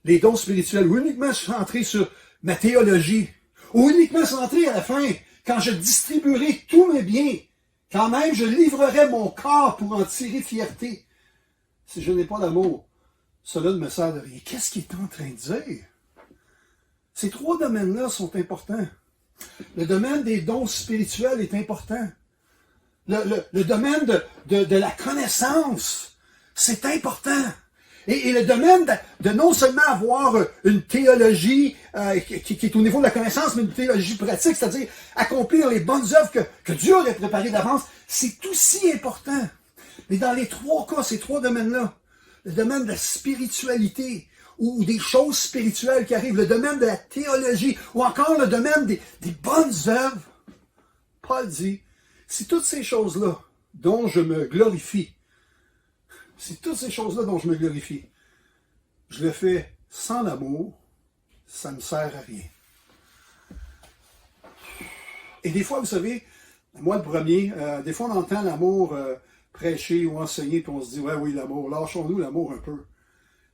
les dons spirituels, ou uniquement centrée sur ma théologie, ou uniquement centrée à la fin, quand je distribuerai tous mes biens, quand même je livrerai mon corps pour en tirer fierté. Si je n'ai pas l'amour, cela ne me sert de rien. Qu'est-ce qu'il est en train de dire? Ces trois domaines-là sont importants. Le domaine des dons spirituels est important. Le domaine de la connaissance, c'est important. Et le domaine de non seulement avoir une théologie qui est au niveau de la connaissance, mais une théologie pratique, c'est-à-dire accomplir les bonnes œuvres que Dieu aurait préparées d'avance, c'est aussi important. Mais dans les trois cas, ces trois domaines-là, le domaine de la spiritualité, ou des choses spirituelles qui arrivent, le domaine de la théologie, ou encore le domaine des bonnes œuvres, Paul dit, si toutes ces choses-là dont je me glorifie, si toutes ces choses-là dont je me glorifie, je le fais sans l'amour, ça ne sert à rien. Et des fois, vous savez, moi le premier, des fois on entend l'amour prêcher ou enseigner, puis on se dit, ouais, oui, l'amour, lâchons-nous l'amour un peu.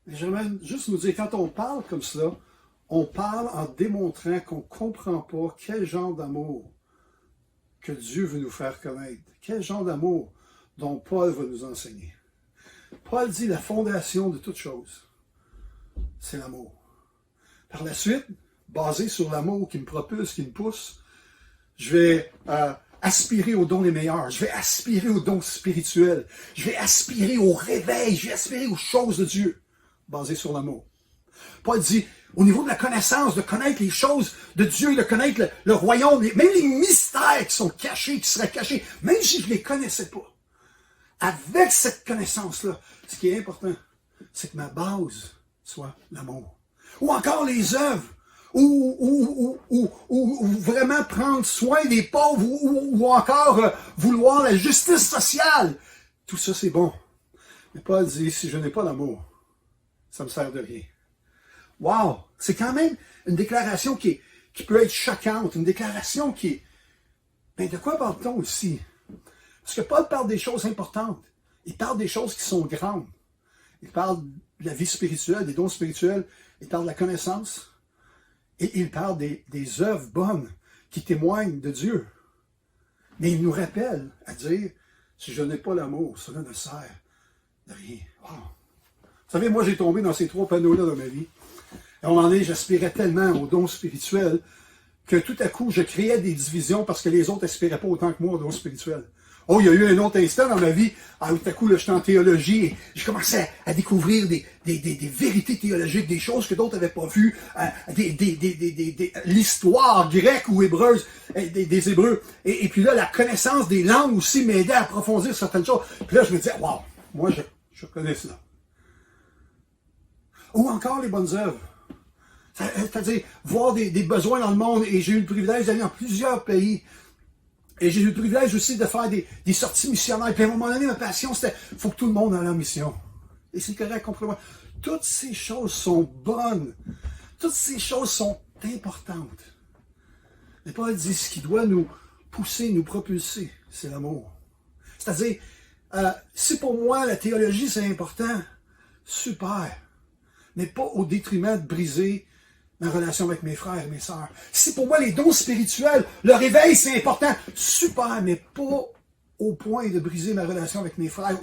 Mais j'aimerais juste nous dire, quand on parle comme cela, on parle en démontrant qu'on ne comprend pas quel genre d'amour que Dieu veut nous faire connaître, quel genre d'amour dont Paul va nous enseigner. Paul dit la fondation de toute chose, c'est l'amour. Par la suite, basé sur l'amour qui me propulse, qui me pousse, je vais aspirer aux dons les meilleurs, je vais aspirer aux dons spirituels, je vais aspirer au réveil, je vais aspirer aux choses de Dieu, basé sur l'amour. Paul dit, au niveau de la connaissance, de connaître les choses de Dieu, de connaître le royaume, même les mystères qui sont cachés, qui seraient cachés, même si je ne les connaissais pas. Avec cette connaissance-là, ce qui est important, c'est que ma base soit l'amour. Ou encore les œuvres, ou vraiment prendre soin des pauvres, ou encore vouloir la justice sociale. Tout ça, c'est bon. Mais Paul dit, si je n'ai pas l'amour, ça me sert de rien. Wow! C'est quand même une déclaration qui qui peut être choquante, une déclaration qui est... Mais de quoi parle-t-on ici? Parce que Paul parle des choses importantes. Il parle des choses qui sont grandes. Il parle de la vie spirituelle, des dons spirituels. Il parle de la connaissance. Et il parle des œuvres bonnes qui témoignent de Dieu. Mais il nous rappelle à dire, si je n'ai pas l'amour, cela ne sert de rien. Wow. Vous savez, moi, j'ai tombé dans ces 3 panneaux-là dans ma vie. À un moment donné, j'aspirais tellement aux dons spirituels que tout à coup, je créais des divisions parce que les autres n'aspiraient pas autant que moi aux dons spirituels. Oh, il y a eu un autre instant dans ma vie, tout à coup, là, j'étais en théologie et je commençais à découvrir des vérités théologiques, des choses que d'autres n'avaient pas vues, l'histoire grecque ou hébreuse, des Hébreux. Et puis là, la connaissance des langues aussi m'aidait à approfondir certaines choses. Puis là, je me disais, wow, moi, je connais cela. Ou encore les bonnes œuvres. C'est-à-dire, voir des besoins dans le monde. Et j'ai eu le privilège d'aller dans plusieurs pays. Et j'ai eu le privilège aussi de faire des sorties missionnaires. Puis à un moment donné, ma passion, c'était, il faut que tout le monde aille en mission. Et c'est correct, comprenez-moi. Toutes ces choses sont bonnes. Toutes ces choses sont importantes. Mais Paul dit, ce qui doit nous pousser, nous propulser, c'est l'amour. C'est-à-dire, si pour moi, la théologie, c'est important, super. Mais pas au détriment de briser ma relation avec mes frères et mes sœurs. Si pour moi, les dons spirituels, le réveil, c'est important, super, mais pas au point de briser ma relation avec mes frères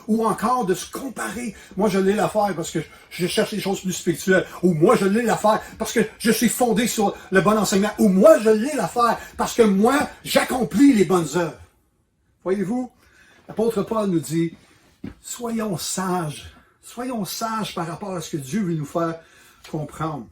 ou encore de se comparer. Moi, je l'ai l'affaire parce que je cherche les choses plus spirituelles. Ou moi, je l'ai l'affaire parce que je suis fondé sur le bon enseignement. Ou moi, je l'ai l'affaire parce que moi, j'accomplis les bonnes œuvres. Voyez-vous, l'apôtre Paul nous dit, soyons sages. Soyons sages par rapport à ce que Dieu veut nous faire comprendre.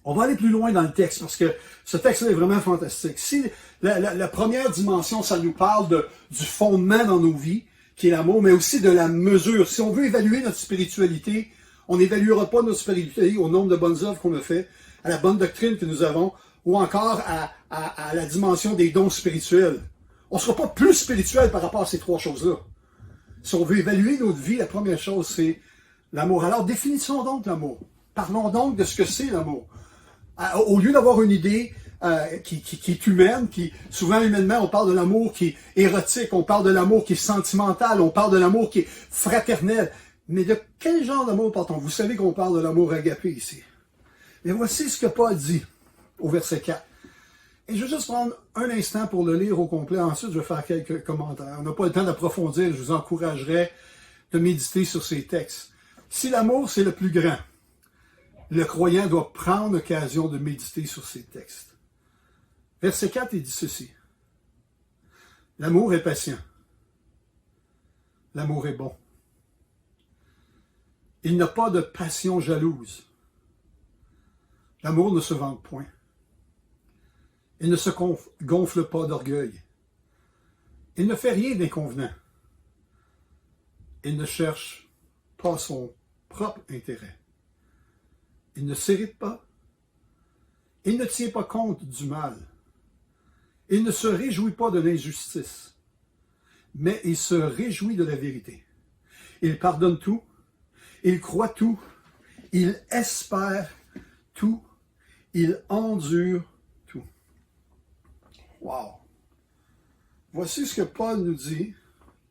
On va aller plus loin dans le texte parce que ce texte-là est vraiment fantastique. Si la première dimension, ça nous parle du fondement dans nos vies, qui est l'amour, mais aussi de la mesure. Si on veut évaluer notre spiritualité, on n'évaluera pas notre spiritualité au nombre de bonnes œuvres qu'on a fait, à la bonne doctrine que nous avons, ou encore à la dimension des dons spirituels. On ne sera pas plus spirituel par rapport à ces 3 choses-là. Si on veut évaluer notre vie, la première chose, c'est l'amour. Alors, définissons donc l'amour. Parlons donc de ce que c'est l'amour. Au lieu d'avoir une idée qui est humaine, souvent humainement, on parle de l'amour qui est érotique, on parle de l'amour qui est sentimental, on parle de l'amour qui est fraternel. Mais de quel genre d'amour parle-t-on? Vous savez qu'on parle de l'amour agapé ici. Mais voici ce que Paul dit au verset 4. Et je vais juste prendre un instant pour le lire au complet. Ensuite, je vais faire quelques commentaires. On n'a pas le temps d'approfondir. Je vous encouragerais de méditer sur ces textes. Si l'amour, c'est le plus grand, le croyant doit prendre l'occasion de méditer sur ces textes. Verset 4, il dit ceci. L'amour est patient. L'amour est bon. Il n'a pas de passion jalouse. L'amour ne se vante point. Il ne se gonfle pas d'orgueil. Il ne fait rien d'inconvenant. Il ne cherche pas son propre intérêt. Il ne s'irrite pas. Il ne tient pas compte du mal. Il ne se réjouit pas de l'injustice, mais il se réjouit de la vérité. Il pardonne tout. Il croit tout. Il espère tout. Il endure tout. Wow! Voici ce que Paul nous dit,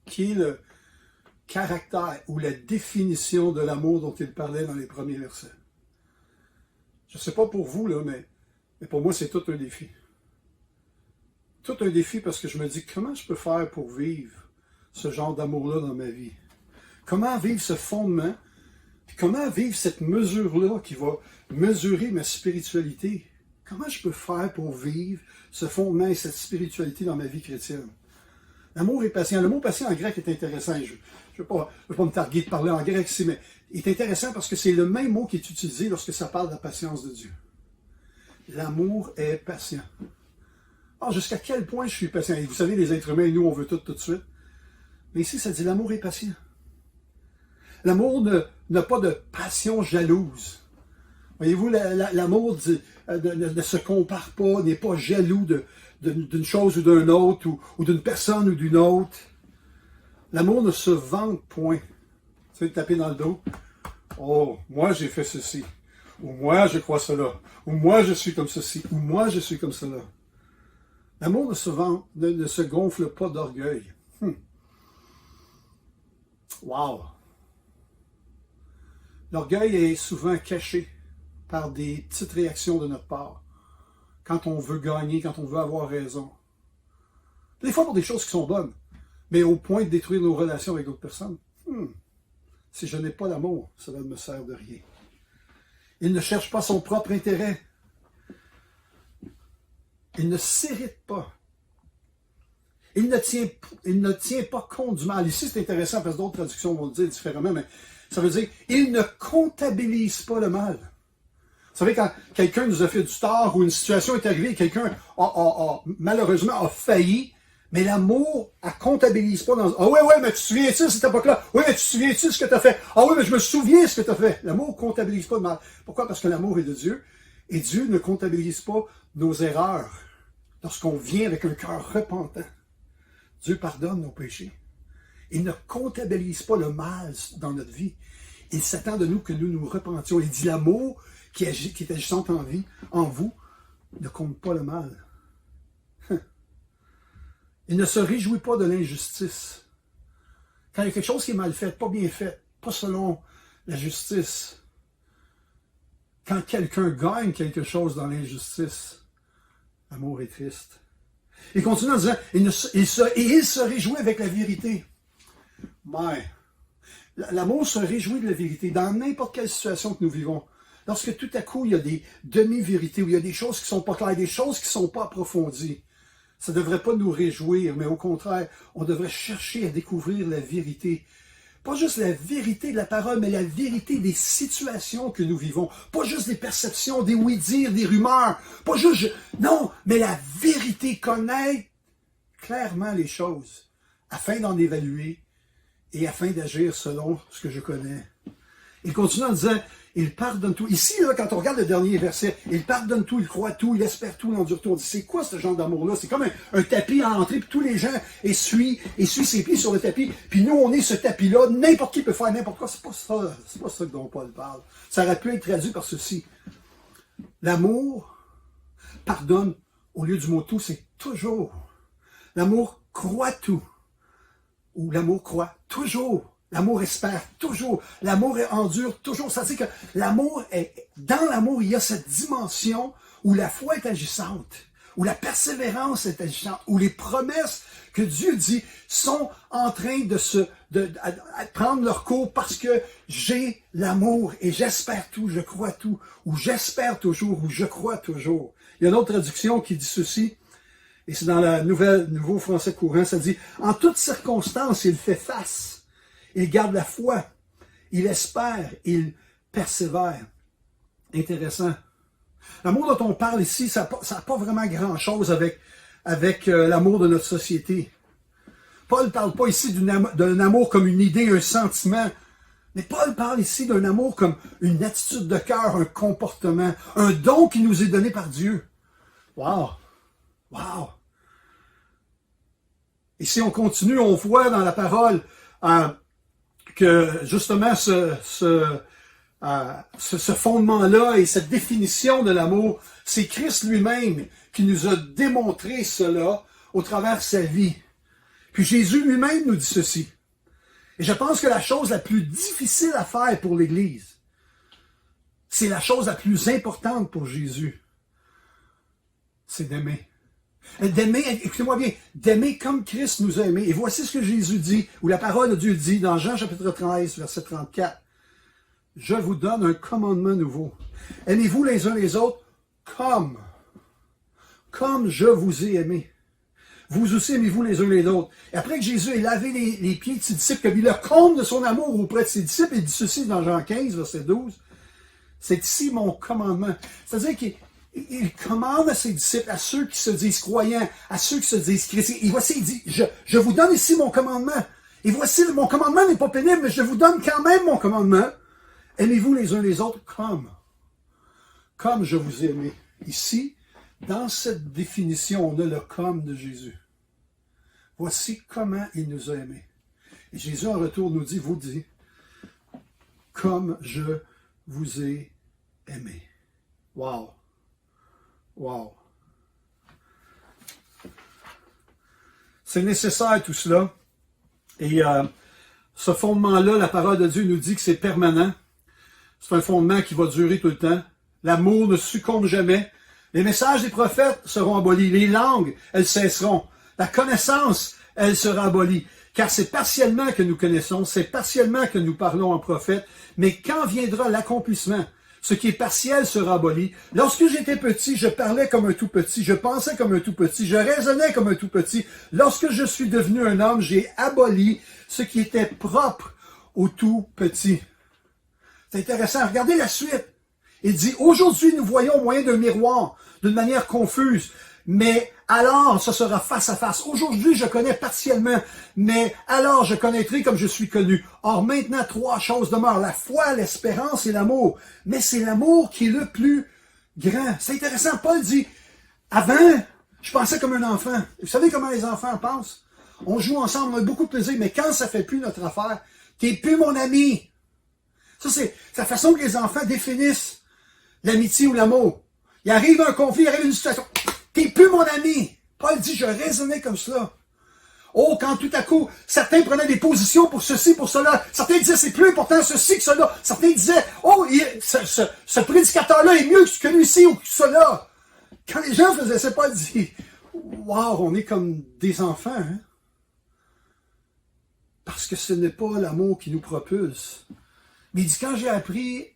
qui est le caractère ou la définition de l'amour dont il parlait dans les premiers versets. Je ne sais pas pour vous, là, mais pour moi, c'est tout un défi. Tout un défi parce que je me dis, comment je peux faire pour vivre ce genre d'amour-là dans ma vie? Comment vivre ce fondement? Puis comment vivre cette mesure-là qui va mesurer ma spiritualité? Comment je peux faire pour vivre ce fondement et cette spiritualité dans ma vie chrétienne? L'amour est patient. Le mot patient en grec est intéressant. Je ne veux pas me targuer de parler en grec ici, mais il est intéressant parce que c'est le même mot qui est utilisé lorsque ça parle de la patience de Dieu. L'amour est patient. Alors, jusqu'à quel point je suis patient? Et vous savez, les êtres humains, nous, on veut tout de suite. Mais ici, ça dit l'amour est patient. L'amour n'a pas de passion jalouse. Voyez-vous, l'amour ne se compare pas, n'est pas jaloux d'une chose ou d'un autre, ou d'une personne ou d'une autre. L'amour ne se vante point. Tu sais, taper dans le dos. Oh, moi j'ai fait ceci. Ou moi, je crois cela. Ou moi, je suis comme ceci. Ou moi, je suis comme cela. L'amour ne se gonfle pas d'orgueil. Wow! L'orgueil est souvent caché par des petites réactions de notre part. Quand on veut gagner, quand on veut avoir raison. Des fois pour des choses qui sont bonnes, mais au point de détruire nos relations avec d'autres personnes. Si je n'ai pas l'amour, cela ne me sert de rien. Il ne cherche pas son propre intérêt. Il ne s'irrite pas. Il ne tient pas compte du mal. Ici, c'est intéressant parce que d'autres traductions vont le dire différemment, mais ça veut dire il ne comptabilise pas le mal. Vous savez, quand quelqu'un nous a fait du tort ou une situation est arrivée, quelqu'un malheureusement a failli, mais l'amour, elle comptabilise pas dans... Ah oui, mais tu te souviens-tu de cette époque-là? Oui, mais tu te souviens-tu de ce que tu as fait? Ah oui, mais je me souviens de ce que tu as fait. L'amour comptabilise pas le mal. Pourquoi? Parce que l'amour est de Dieu. Et Dieu ne comptabilise pas nos erreurs lorsqu'on vient avec un cœur repentant. Dieu pardonne nos péchés. Il ne comptabilise pas le mal dans notre vie. Il s'attend de nous que nous nous repentions. Il dit l'amour qui est agissant en vous ne compte pas le mal. Il ne se réjouit pas de l'injustice. Quand il y a quelque chose qui est mal fait, pas bien fait, pas selon la justice. Quand quelqu'un gagne quelque chose dans l'injustice, l'amour est triste. Il continue en disant, il se réjouit avec la vérité. Mais, l'amour se réjouit de la vérité dans n'importe quelle situation que nous vivons. Lorsque tout à coup, il y a des demi-vérités, où il y a des choses qui ne sont pas claires, des choses qui ne sont pas approfondies, ça ne devrait pas nous réjouir, mais au contraire, on devrait chercher à découvrir la vérité. Pas juste la vérité de la parole, mais la vérité des situations que nous vivons. Pas juste des perceptions, des oui-dire, des rumeurs. Pas juste... Non, mais la vérité, connaître clairement les choses, afin d'en évaluer et afin d'agir selon ce que je connais. Il continue en disant, il pardonne tout. Ici, là, quand on regarde le dernier verset, il pardonne tout, il croit tout, il espère tout, il endure tout. On dit, c'est quoi ce genre d'amour-là? C'est comme un tapis à entrer, puis tous les gens essuient ses pieds sur le tapis, puis nous, on est ce tapis-là, n'importe qui peut faire n'importe quoi. C'est pas ça dont Paul parle. Ça aurait pu être traduit par ceci. L'amour pardonne, au lieu du mot tout, c'est toujours. L'amour croit tout. Ou l'amour croit toujours. L'amour espère toujours. L'amour endure toujours. Ça veut dire que dans l'amour, il y a cette dimension où la foi est agissante, où la persévérance est agissante, où les promesses que Dieu dit sont en train de prendre leur cours parce que j'ai l'amour et j'espère tout, je crois tout, ou j'espère toujours, ou je crois toujours. Il y a une autre traduction qui dit ceci, et c'est dans la Nouveau Français courant, ça dit « En toutes circonstances, il fait face. Il garde la foi, il espère, il persévère. » Intéressant. L'amour dont on parle ici, ça n'a pas vraiment grand-chose avec l'amour de notre société. Paul ne parle pas ici d'un amour comme une idée, un sentiment, mais Paul parle ici d'un amour comme une attitude de cœur, un comportement, un don qui nous est donné par Dieu. Wow! Wow! Et si on continue, on voit dans la parole que justement ce fondement-là et cette définition de l'amour, c'est Christ lui-même qui nous a démontré cela au travers de sa vie. Puis Jésus lui-même nous dit ceci. Et je pense que la chose la plus difficile à faire pour l'Église, c'est la chose la plus importante pour Jésus, c'est d'aimer. D'aimer, écoutez-moi bien, d'aimer comme Christ nous a aimés. Et voici ce que Jésus dit, ou la parole de Dieu dit dans Jean chapitre 13, verset 34. « Je vous donne un commandement nouveau. Aimez-vous les uns les autres comme je vous ai aimé. Vous aussi aimez-vous les uns les autres. » Et après que Jésus ait lavé les pieds de ses disciples, comme il le comble de son amour auprès de ses disciples, il dit ceci dans Jean 15, verset 12. « C'est ici mon commandement. » C'est-à-dire qu'il commande à ses disciples, à ceux qui se disent croyants, à ceux qui se disent chrétiens. Et voici, il dit, je vous donne ici mon commandement. Et voici, mon commandement n'est pas pénible, mais je vous donne quand même mon commandement. Aimez-vous les uns les autres comme je vous ai aimé. Ici, dans cette définition, on a le comme de Jésus. Voici comment il nous a aimés. Et Jésus, en retour, nous dit, comme je vous ai aimer. Wow. Wow. C'est nécessaire tout cela. Et ce fondement-là, la parole de Dieu nous dit que c'est permanent. C'est un fondement qui va durer tout le temps. L'amour ne succombe jamais. Les messages des prophètes seront abolis. Les langues, elles cesseront. La connaissance, elle sera abolie. Car c'est partiellement que nous connaissons, c'est partiellement que nous parlons en prophète. Mais quand viendra l'accomplissement, ce qui est partiel sera aboli. Lorsque j'étais petit, je parlais comme un tout petit, je pensais comme un tout petit, je raisonnais comme un tout petit. Lorsque je suis devenu un homme, j'ai aboli ce qui était propre au tout petit. C'est intéressant. Regardez la suite. Il dit, aujourd'hui, nous voyons au moyen d'un miroir, d'une manière confuse. Mais alors, ce sera face à face. Aujourd'hui, je connais partiellement, mais alors je connaîtrai comme je suis connu. Or, maintenant, 3 choses demeurent. La foi, l'espérance et l'amour. Mais c'est l'amour qui est le plus grand. C'est intéressant. Paul dit, avant, je pensais comme un enfant. Vous savez comment les enfants pensent? On joue ensemble, on a beaucoup de plaisir, mais quand ça fait plus notre affaire, t'es plus mon ami. Ça, c'est la façon que les enfants définissent l'amitié ou l'amour. Il arrive un conflit, il arrive une situation. T'es plus mon ami. Paul dit, je raisonnais comme cela. Oh, quand tout à coup, certains prenaient des positions pour ceci, pour cela. Certains disaient, c'est plus important ceci que cela. Certains disaient, oh, ce prédicateur-là est mieux que lui-ci ou que cela. Quand les gens faisaient ça, Paul dit, wow, on est comme des enfants, hein? Parce que ce n'est pas l'amour qui nous propulse. Mais il dit, quand j'ai appris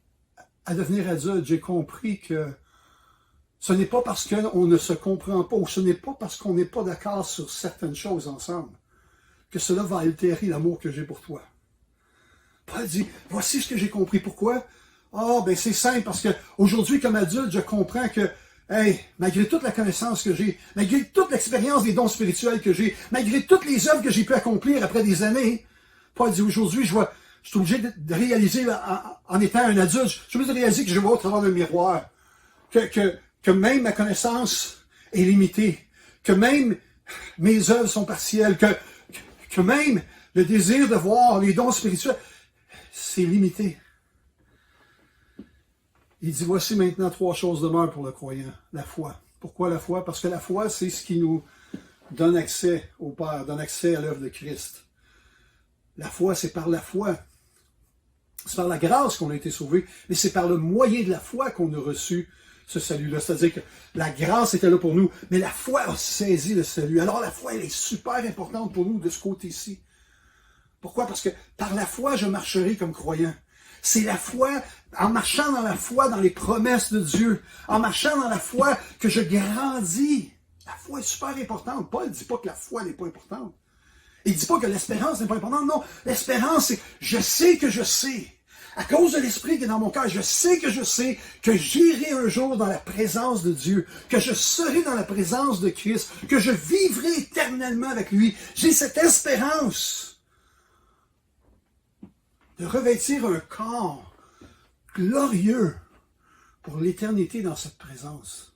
à devenir adulte, j'ai compris que ce n'est pas parce qu'on ne se comprend pas, ou ce n'est pas parce qu'on n'est pas d'accord sur certaines choses ensemble, que cela va altérer l'amour que j'ai pour toi. Paul dit, voici ce que j'ai compris. Pourquoi? Ben c'est simple, parce que aujourd'hui, comme adulte, je comprends que, malgré toute la connaissance que j'ai, malgré toute l'expérience des dons spirituels que j'ai, malgré toutes les œuvres que j'ai pu accomplir après des années, Paul dit, aujourd'hui, je suis obligé de réaliser, en étant un adulte, je suis obligé de réaliser que je vois au travers d'un miroir, que même ma connaissance est limitée, que même mes œuvres sont partielles, que même le désir de voir les dons spirituels, c'est limité. Il dit, voici maintenant 3 choses demeurent pour le croyant. La foi. Pourquoi la foi? Parce que la foi, c'est ce qui nous donne accès au Père, donne accès à l'œuvre de Christ. La foi, c'est par la foi. C'est par la grâce qu'on a été sauvés, mais c'est par le moyen de la foi qu'on a reçu ce salut-là. C'est-à-dire que la grâce était là pour nous, mais la foi a saisi le salut. Alors la foi, elle est super importante pour nous de ce côté-ci. Pourquoi? Parce que par la foi, je marcherai comme croyant. C'est la foi, en marchant dans la foi, dans les promesses de Dieu, en marchant dans la foi, que je grandis. La foi est super importante. Paul ne dit pas que la foi n'est pas importante. Il ne dit pas que l'espérance n'est pas importante. Non, l'espérance, c'est je sais que je sais. À cause de l'Esprit qui est dans mon cœur, je sais que j'irai un jour dans la présence de Dieu, que je serai dans la présence de Christ, que je vivrai éternellement avec lui. J'ai cette espérance de revêtir un corps glorieux pour l'éternité dans cette présence.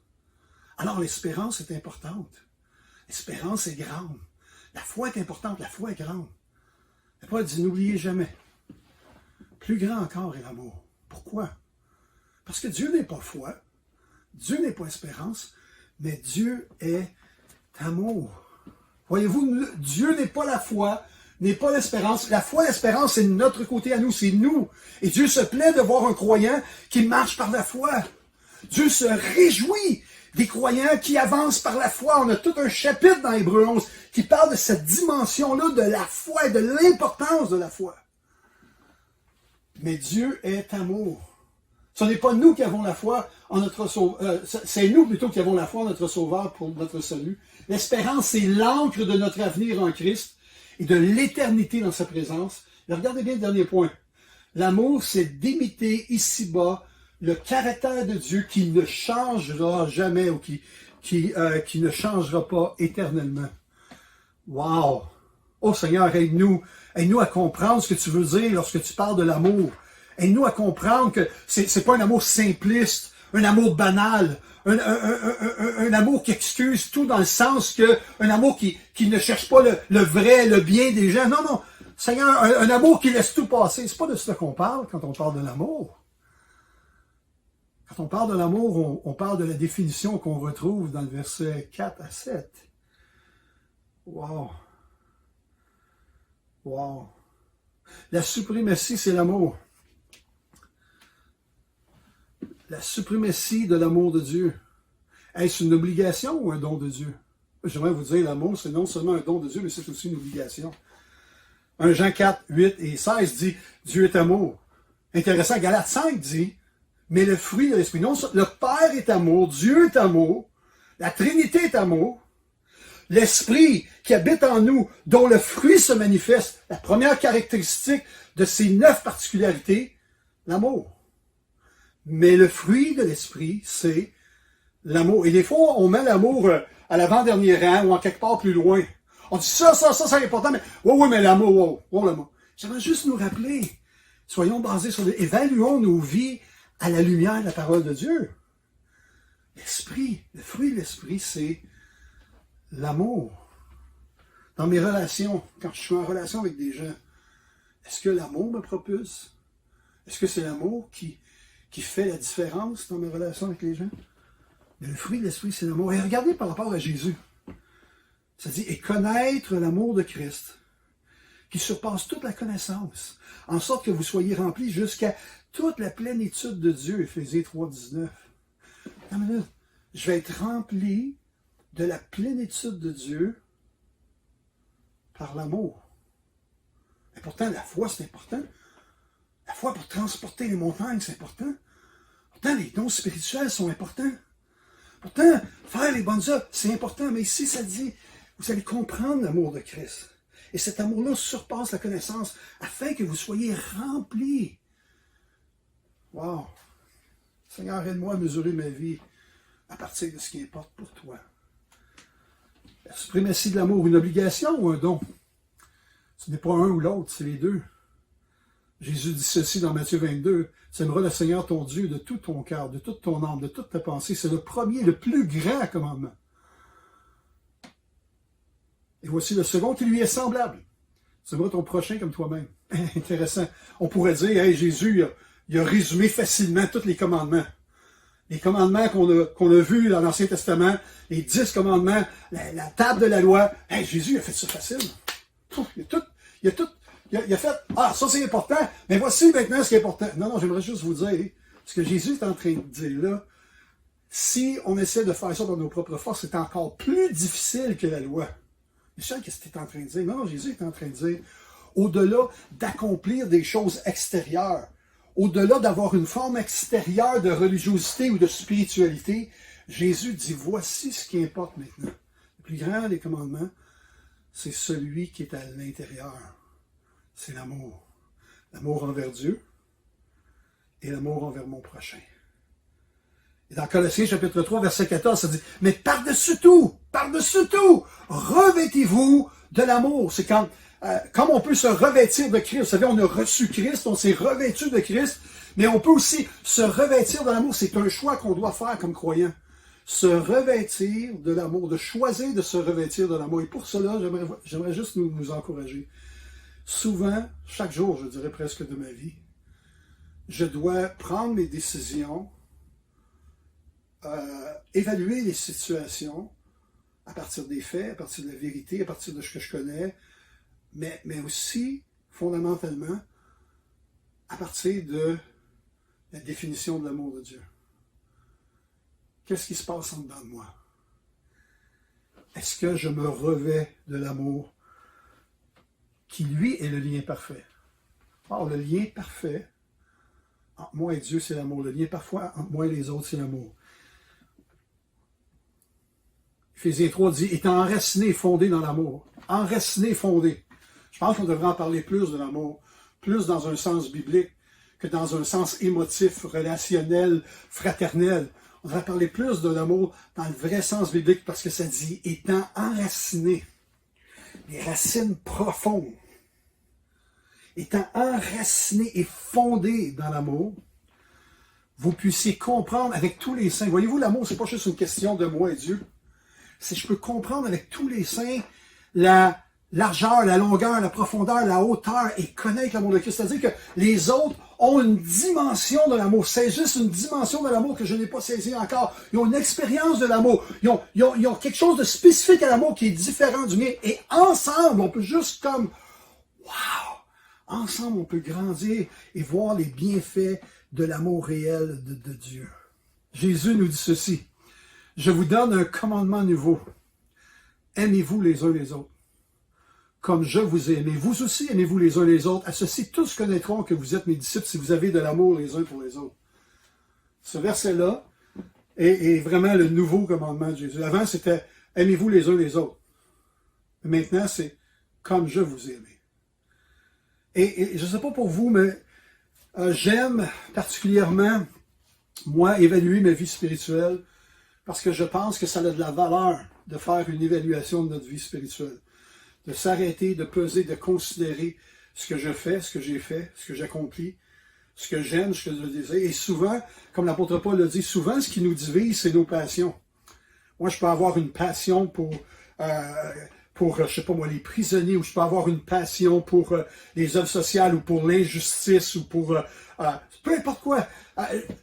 Alors l'espérance est importante. L'espérance est grande. La foi est importante, la foi est grande. Et Paul dit, n'oubliez jamais. Plus grand encore est l'amour. Pourquoi? Parce que Dieu n'est pas foi, Dieu n'est pas espérance, mais Dieu est amour. Voyez-vous, Dieu n'est pas la foi, n'est pas l'espérance. La foi et l'espérance, c'est notre côté à nous, c'est nous. Et Dieu se plaît de voir un croyant qui marche par la foi. Dieu se réjouit des croyants qui avancent par la foi. On a tout un chapitre dans Hébreux 11 qui parle de cette dimension-là de la foi et de l'importance de la foi. Mais Dieu est amour. Ce n'est pas nous qui avons la foi en notre Sauveur, c'est nous plutôt qui avons la foi en notre Sauveur pour notre salut. L'espérance, c'est l'encre de notre avenir en Christ et de l'éternité dans sa présence. Et regardez bien le dernier point. L'amour, c'est d'imiter ici-bas le caractère de Dieu qui ne changera jamais ou qui ne changera pas éternellement. Wow! Oh Seigneur, aide-nous à comprendre ce que tu veux dire lorsque tu parles de l'amour. Aide-nous à comprendre que c'est pas un amour simpliste, un amour banal, un amour qui excuse tout dans le sens que un amour qui ne cherche pas le vrai, le bien des gens. Non, non. Seigneur, un amour qui laisse tout passer. C'est pas de ça qu'on parle quand on parle de l'amour. Quand on parle de l'amour, on parle de la définition qu'on retrouve dans le verset 4 à 7. Wow! Wow! La suprématie, c'est l'amour. La suprématie de l'amour de Dieu. Est-ce une obligation ou un don de Dieu? J'aimerais vous dire, l'amour, c'est non seulement un don de Dieu, mais c'est aussi une obligation. 1 Jean 4, 8 et 16 dit, Dieu est amour. Intéressant, Galates 5 dit, mais le fruit de l'Esprit. Non, le Père est amour, Dieu est amour, la Trinité est amour, l'Esprit qui habite en nous, dont le fruit se manifeste, la première caractéristique de ces 9 particularités, l'amour. Mais le fruit de l'Esprit, c'est l'amour. Et des fois, on met l'amour à l'avant-dernier rang ou en quelque part plus loin. On dit ça c'est important, mais oui, mais l'amour, l'amour. J'aimerais juste nous rappeler, soyons basés sur évaluons nos vies à la lumière de la parole de Dieu. L'Esprit, le fruit de l'Esprit, c'est l'amour. Dans mes relations, quand je suis en relation avec des gens, est-ce que l'amour me propulse? Est-ce que c'est l'amour qui fait la différence dans mes relations avec les gens? Mais le fruit de l'Esprit, c'est l'amour. Et regardez par rapport à Jésus. Ça dit, et connaître l'amour de Christ, qui surpasse toute la connaissance, en sorte que vous soyez remplis jusqu'à toute la plénitude de Dieu, Éphésiens 3, 19. Je vais être rempli de la plénitude de Dieu par l'amour. Et pourtant, la foi, c'est important. La foi pour transporter les montagnes, c'est important. Pourtant, les dons spirituels sont importants. Pourtant, faire les bonnes œuvres, c'est important. Mais ici, ça dit, vous allez comprendre l'amour de Christ. Et cet amour-là surpasse la connaissance afin que vous soyez remplis. Wow! Seigneur, aide-moi à mesurer ma vie à partir de ce qui importe pour toi. La suprématie de l'amour, une obligation ou un don? Ce n'est pas un ou l'autre, c'est les deux. Jésus dit ceci dans Matthieu 22, « Tu aimeras le Seigneur ton Dieu de tout ton cœur, de toute ton âme, de toute ta pensée. » C'est le premier, le plus grand commandement. Et voici le second qui lui est semblable. « Tu aimeras ton prochain comme toi-même. » Intéressant. On pourrait dire, hey, Jésus, il a résumé facilement tous les commandements. Les commandements qu'on a vus dans l'Ancien Testament, les 10 commandements, la table de la loi. Hey, Jésus a fait ça facile. Il a fait, ça c'est important, mais voici maintenant ce qui est important. Non, j'aimerais juste vous dire, ce que Jésus est en train de dire là, si on essaie de faire ça dans nos propres forces, c'est encore plus difficile que la loi. Mais je sais qu'est-ce qu'il est en train de dire. Non, Jésus est en train de dire, au-delà d'accomplir des choses extérieures, au-delà d'avoir une forme extérieure de religiosité ou de spiritualité, Jésus dit, voici ce qui importe maintenant. Le plus grand des commandements, c'est celui qui est à l'intérieur. C'est l'amour. L'amour envers Dieu et l'amour envers mon prochain. Et dans Colossiens chapitre 3, verset 14, ça dit, mais par-dessus tout, revêtez-vous de l'amour. C'est comme on peut se revêtir de Christ. Vous savez, on a reçu Christ, on s'est revêtu de Christ, mais on peut aussi se revêtir de l'amour. C'est un choix qu'on doit faire comme croyant. Se revêtir de l'amour, de choisir de se revêtir de l'amour. Et pour cela, j'aimerais juste nous encourager. Souvent, chaque jour, je dirais presque de ma vie, je dois prendre mes décisions, évaluer les situations à partir des faits, à partir de la vérité, à partir de ce que je connais, mais aussi, fondamentalement, à partir de la définition de l'amour de Dieu. Qu'est-ce qui se passe en dedans de moi? Est-ce que je me revêts de l'amour qui, lui, est le lien parfait? Or, le lien parfait entre moi et Dieu, c'est l'amour. Le lien parfois entre moi et les autres, c'est l'amour. Éphésiens 3 dit, étant enraciné, fondé dans l'amour. Enraciné, fondé. Je pense qu'on devrait en parler plus de l'amour, plus dans un sens biblique que dans un sens émotif, relationnel, fraternel. On devrait parler plus de l'amour dans le vrai sens biblique parce que ça dit, étant enraciné. Les racines profondes. Étant enraciné et fondé dans l'amour, vous puissiez comprendre avec tous les saints. Voyez-vous, l'amour, c'est pas juste une question de moi et Dieu. C'est je peux comprendre avec tous les saints la largeur, la longueur, la profondeur, la hauteur et connaître l'amour de Christ. C'est-à-dire que les autres ont une dimension de l'amour, saisissent une dimension de l'amour que je n'ai pas saisie encore. Ils ont une expérience de l'amour. Ils ont quelque chose de spécifique à l'amour qui est différent du mien. Et ensemble, on peut juste comme, wow! Ensemble, on peut grandir et voir les bienfaits de l'amour réel de Dieu. Jésus nous dit ceci. Je vous donne un commandement nouveau. Aimez-vous les uns les autres. Comme je vous ai aimé. Vous aussi aimez-vous les uns les autres. À ceci, tous connaîtront que vous êtes mes disciples si vous avez de l'amour les uns pour les autres. Ce verset-là est vraiment le nouveau commandement de Jésus. Avant, c'était aimez-vous les uns les autres. Maintenant, c'est comme je vous ai aimé. Et je ne sais pas pour vous, mais j'aime particulièrement, moi, évaluer ma vie spirituelle parce que je pense que ça a de la valeur de faire une évaluation de notre vie spirituelle. De s'arrêter, de peser, de considérer ce que je fais, ce que j'ai fait, ce que j'accomplis, ce que j'aime, ce que je désire. Et souvent, comme l'apôtre Paul le dit, souvent ce qui nous divise, c'est nos passions. Moi, je peux avoir une passion pour je sais pas moi, les prisonniers, ou je peux avoir une passion pour les œuvres sociales, ou pour l'injustice, ou pour peu importe quoi.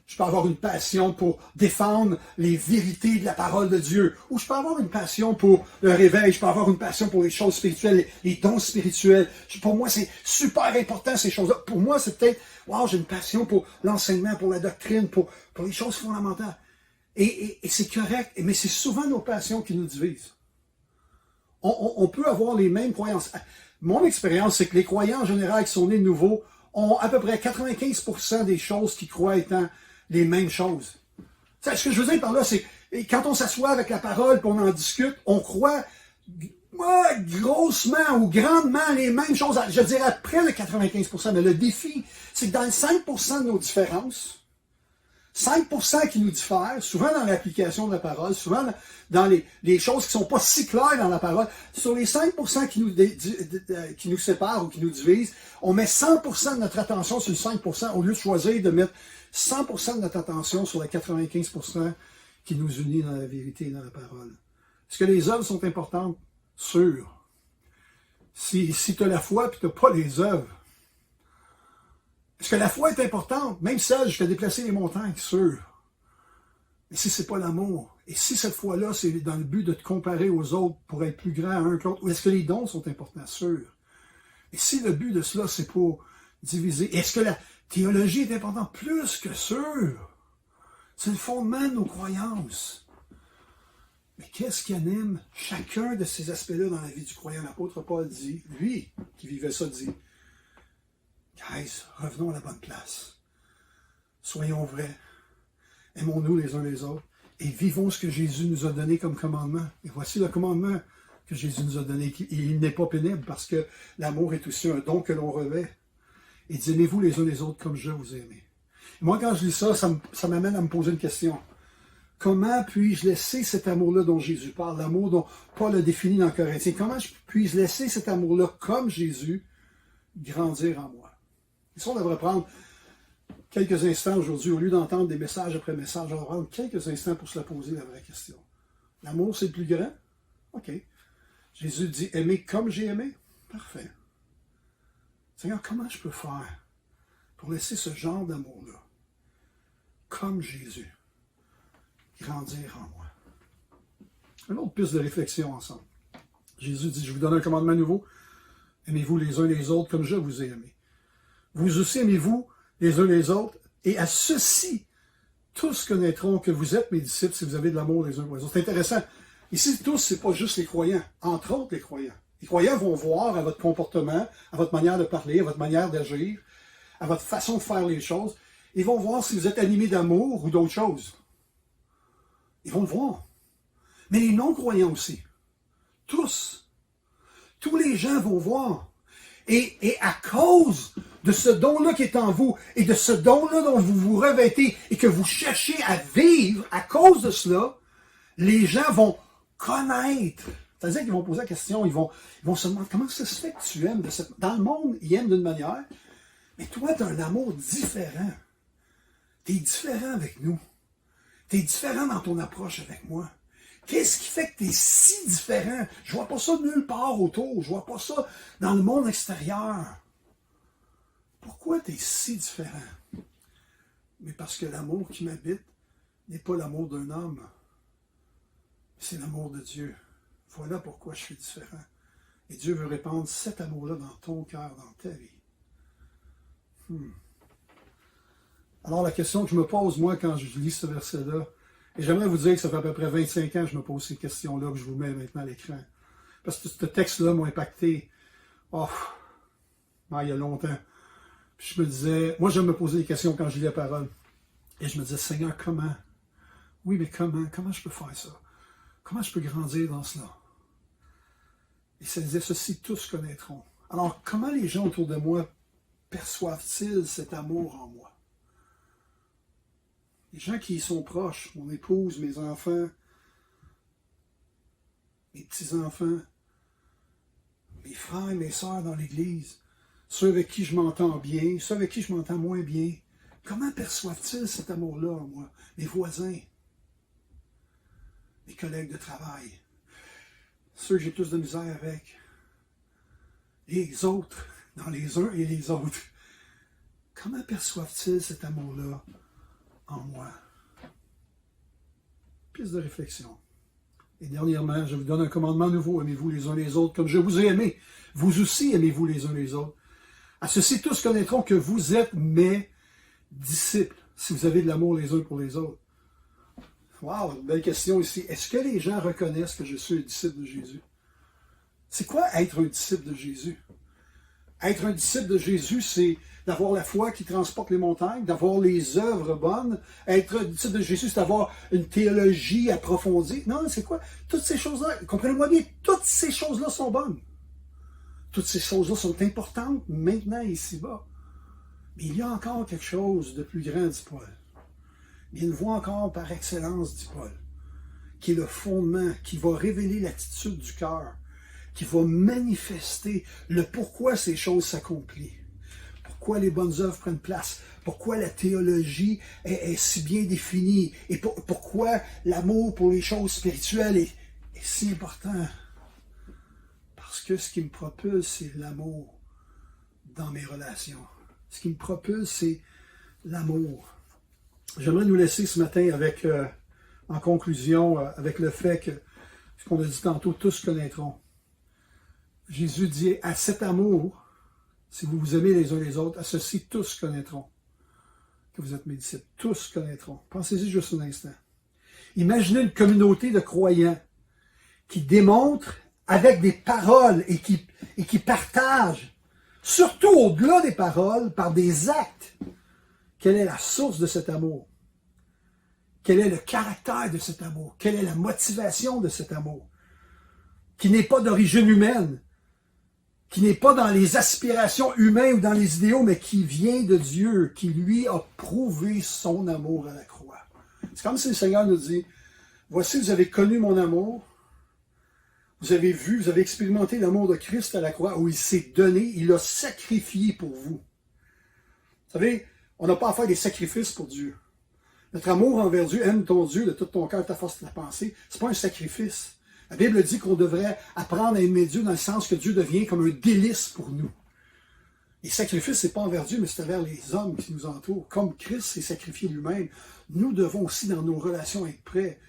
Je peux avoir une passion pour défendre les vérités de la parole de Dieu, ou je peux avoir une passion pour le réveil, je peux avoir une passion pour les choses spirituelles, les dons spirituels. Pour moi, c'est super important, ces choses-là. Pour moi, c'est peut-être, wow, j'ai une passion pour l'enseignement, pour la doctrine, pour les choses fondamentales. Et c'est correct, mais c'est souvent nos passions qui nous divisent. On peut avoir les mêmes croyances. Mon expérience, c'est que les croyants en général qui sont nés nouveaux ont à peu près 95% des choses qu'ils croient étant les mêmes choses. Ce que je veux dire par là, c'est quand on s'assoit avec la parole et on en discute, on croit grossement ou grandement les mêmes choses. Je dirais près de 95%, mais le défi, c'est que dans les 5% de nos différences, 5% qui nous diffèrent, souvent dans l'application de la parole, souvent dans les choses qui ne sont pas si claires dans la parole, sur les 5% qui nous séparent ou qui nous divisent, on met 100% de notre attention sur le 5% au lieu de choisir de mettre 100% de notre attention sur les 95% qui nous unit dans la vérité et dans la parole. Est-ce que les œuvres sont importantes? Sûr. Si tu as la foi et tu n'as pas les œuvres, est-ce que la foi est importante? Même celle, je fais déplacer les montagnes, sûr. Mais si c'est pas l'amour, et si cette foi-là, c'est dans le but de te comparer aux autres pour être plus grand à un que l'autre, ou est-ce que les dons sont importants? Sûr. Et si le but de cela, c'est pour diviser, est-ce que la théologie est importante? Plus que sûr. C'est le fondement de nos croyances. Mais qu'est-ce qui anime chacun de ces aspects-là dans la vie du croyant? L'apôtre Paul dit, lui qui vivait ça, dit, guys, revenons à la bonne place. Soyons vrais. Aimons-nous les uns les autres et vivons ce que Jésus nous a donné comme commandement. Et voici le commandement que Jésus nous a donné. Il n'est pas pénible parce que l'amour est aussi un don que l'on revêt. Et dit, aimez-vous les uns les autres comme je vous ai aimé. Et moi, quand je lis ça, ça m'amène à me poser une question. Comment puis-je laisser cet amour-là dont Jésus parle, l'amour dont Paul a défini dans Corinthiens, comment puis-je laisser cet amour-là comme Jésus grandir en moi? Et ça, on devrait prendre quelques instants aujourd'hui, au lieu d'entendre des messages après messages, on va prendre quelques instants pour se la poser la vraie question. L'amour, c'est le plus grand? OK. Jésus dit, aimer comme j'ai aimé? Parfait. Seigneur, comment je peux faire pour laisser ce genre d'amour-là, comme Jésus, grandir en moi? Une autre piste de réflexion ensemble. Jésus dit, je vous donne un commandement nouveau. Aimez-vous les uns les autres comme je vous ai aimé. Vous aussi aimez-vous les uns les autres, et à ceci, tous connaîtront que vous êtes mes disciples si vous avez de l'amour les uns pour les autres. C'est intéressant. Ici, tous, c'est pas juste les croyants, entre autres les croyants. Les croyants vont voir à votre comportement, à votre manière de parler, à votre manière d'agir, à votre façon de faire les choses. Ils vont voir si vous êtes animé d'amour ou d'autres choses. Ils vont le voir. Mais les non-croyants aussi. Tous. Tous les gens vont voir. Et à cause de ce don-là qui est en vous, et de ce don-là dont vous vous revêtez, et que vous cherchez à vivre, à cause de cela, les gens vont connaître. C'est-à-dire qu'ils vont poser la question, ils vont se demander comment ça se fait que tu aimes de cette... Dans le monde, ils aiment d'une manière, mais toi, tu as un amour différent. Tu es différent avec nous. Tu es différent dans ton approche avec moi. Qu'est-ce qui fait que tu es si différent? Je vois pas ça nulle part autour. Je vois pas ça dans le monde extérieur. Pourquoi tu es si différent? Mais parce que l'amour qui m'habite n'est pas l'amour d'un homme. C'est l'amour de Dieu. Voilà pourquoi je suis différent. Et Dieu veut répandre cet amour-là dans ton cœur, dans ta vie. Alors la question que je me pose, moi, quand je lis ce verset-là, et j'aimerais vous dire que ça fait à peu près 25 ans que je me pose ces questions-là, que je vous mets maintenant à l'écran. Parce que ce texte-là m'a impacté, il y a longtemps. Puis je me disais, moi j'aime me poser des questions quand je lis la parole. Et je me disais, Seigneur, comment? Oui, mais comment? Comment je peux faire ça? Comment je peux grandir dans cela? Et ça disait, ceci tous connaîtront. Alors, comment les gens autour de moi perçoivent-ils cet amour en moi? Les gens qui y sont proches, mon épouse, mes enfants, mes petits-enfants, mes frères et mes sœurs dans l'Église, ceux avec qui je m'entends bien, ceux avec qui je m'entends moins bien, comment perçoivent-ils cet amour-là en moi? Mes voisins, mes collègues de travail, ceux que j'ai plus de misère avec, les autres, dans les uns et les autres. Comment perçoivent-ils cet amour-là en moi? Piste de réflexion. Et dernièrement, je vous donne un commandement nouveau. Aimez-vous les uns les autres comme je vous ai aimé. Vous aussi aimez-vous les uns les autres. À ceci, tous connaîtront que vous êtes mes disciples, si vous avez de l'amour les uns pour les autres. Wow, une belle question ici. Est-ce que les gens reconnaissent que je suis un disciple de Jésus? C'est quoi être un disciple de Jésus? Être un disciple de Jésus, c'est d'avoir la foi qui transporte les montagnes, d'avoir les œuvres bonnes. Être un disciple de Jésus, c'est d'avoir une théologie approfondie. Non, c'est quoi? Toutes ces choses-là, comprenez-moi bien, toutes ces choses-là sont bonnes. Toutes ces choses-là sont importantes maintenant ici-bas. Mais il y a encore quelque chose de plus grand, dit Paul. Il y a une voie encore par excellence, dit Paul, qui est le fondement, qui va révéler l'attitude du cœur, qui va manifester le pourquoi ces choses s'accomplissent, pourquoi les bonnes œuvres prennent place, pourquoi la théologie est si bien définie, et pourquoi l'amour pour les choses spirituelles est si important. Parce que ce qui me propulse, c'est l'amour dans mes relations. Ce qui me propulse, c'est l'amour. J'aimerais nous laisser ce matin avec, en conclusion, avec le fait que, ce qu'on a dit tantôt, tous connaîtront. Jésus dit, à cet amour, si vous vous aimez les uns les autres, à ceci, tous connaîtront que vous êtes mes disciples. Tous connaîtront. Pensez-y juste un instant. Imaginez une communauté de croyants qui démontrent avec des paroles et qui partagent, surtout au-delà des paroles, par des actes, quelle est la source de cet amour? Quel est le caractère de cet amour? Quelle est la motivation de cet amour? Qui n'est pas d'origine humaine, qui n'est pas dans les aspirations humaines ou dans les idéaux, mais qui vient de Dieu, qui lui a prouvé son amour à la croix. C'est comme si le Seigneur nous dit, voici, vous avez connu mon amour, vous avez vu, vous avez expérimenté l'amour de Christ à la croix, où il s'est donné, il a sacrifié pour vous. Vous savez, on n'a pas à faire des sacrifices pour Dieu. Notre amour envers Dieu, aime ton Dieu de tout ton cœur, ta force, ta pensée, c'est pas un sacrifice. La Bible dit qu'on devrait apprendre à aimer Dieu dans le sens que Dieu devient comme un délice pour nous. Les sacrifices, c'est pas envers Dieu, mais c'est envers les hommes qui nous entourent. Comme Christ s'est sacrifié lui-même, nous devons aussi dans nos relations être prêts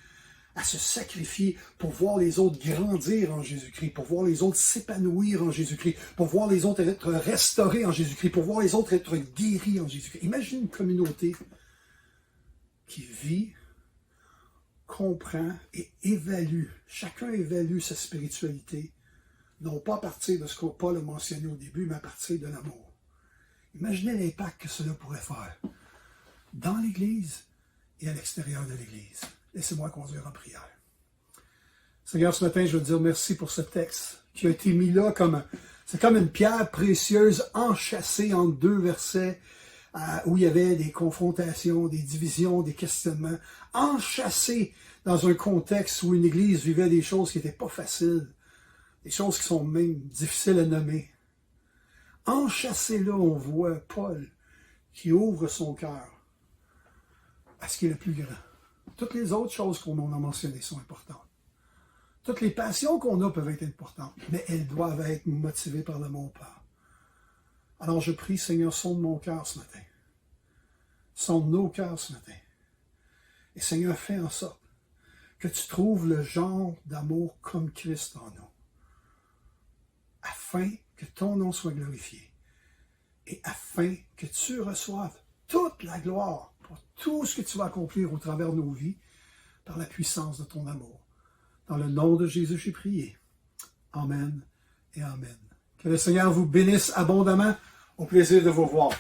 à se sacrifier pour voir les autres grandir en Jésus-Christ, pour voir les autres s'épanouir en Jésus-Christ, pour voir les autres être restaurés en Jésus-Christ, pour voir les autres être guéris en Jésus-Christ. Imagine une communauté qui vit, comprend et évalue. Chacun évalue sa spiritualité, non pas à partir de ce que Paul a mentionné au début, mais à partir de l'amour. Imaginez l'impact que cela pourrait faire dans l'Église et à l'extérieur de l'Église. Laissez-moi conduire en prière. Seigneur, ce matin, je veux te dire merci pour ce texte qui a été mis là c'est comme une pierre précieuse enchâssée en deux versets où il y avait des confrontations, des divisions, des questionnements, enchâssés dans un contexte où une Église vivait des choses qui n'étaient pas faciles, des choses qui sont même difficiles à nommer. Enchâssés là, on voit Paul qui ouvre son cœur à ce qui est le plus grand. Toutes les autres choses qu'on a mentionnées sont importantes. Toutes les passions qu'on a peuvent être importantes, mais elles doivent être motivées par l'amour, Père. Alors je prie, Seigneur, sonde mon cœur ce matin. Sonde nos cœurs ce matin. Et Seigneur, fais en sorte que tu trouves le genre d'amour comme Christ en nous, afin que ton nom soit glorifié et afin que tu reçoives toute la gloire pour tout ce que tu vas accomplir au travers de nos vies par la puissance de ton amour. Dans le nom de Jésus, j'ai prié. Amen et Amen. Que le Seigneur vous bénisse abondamment. Au plaisir de vous voir.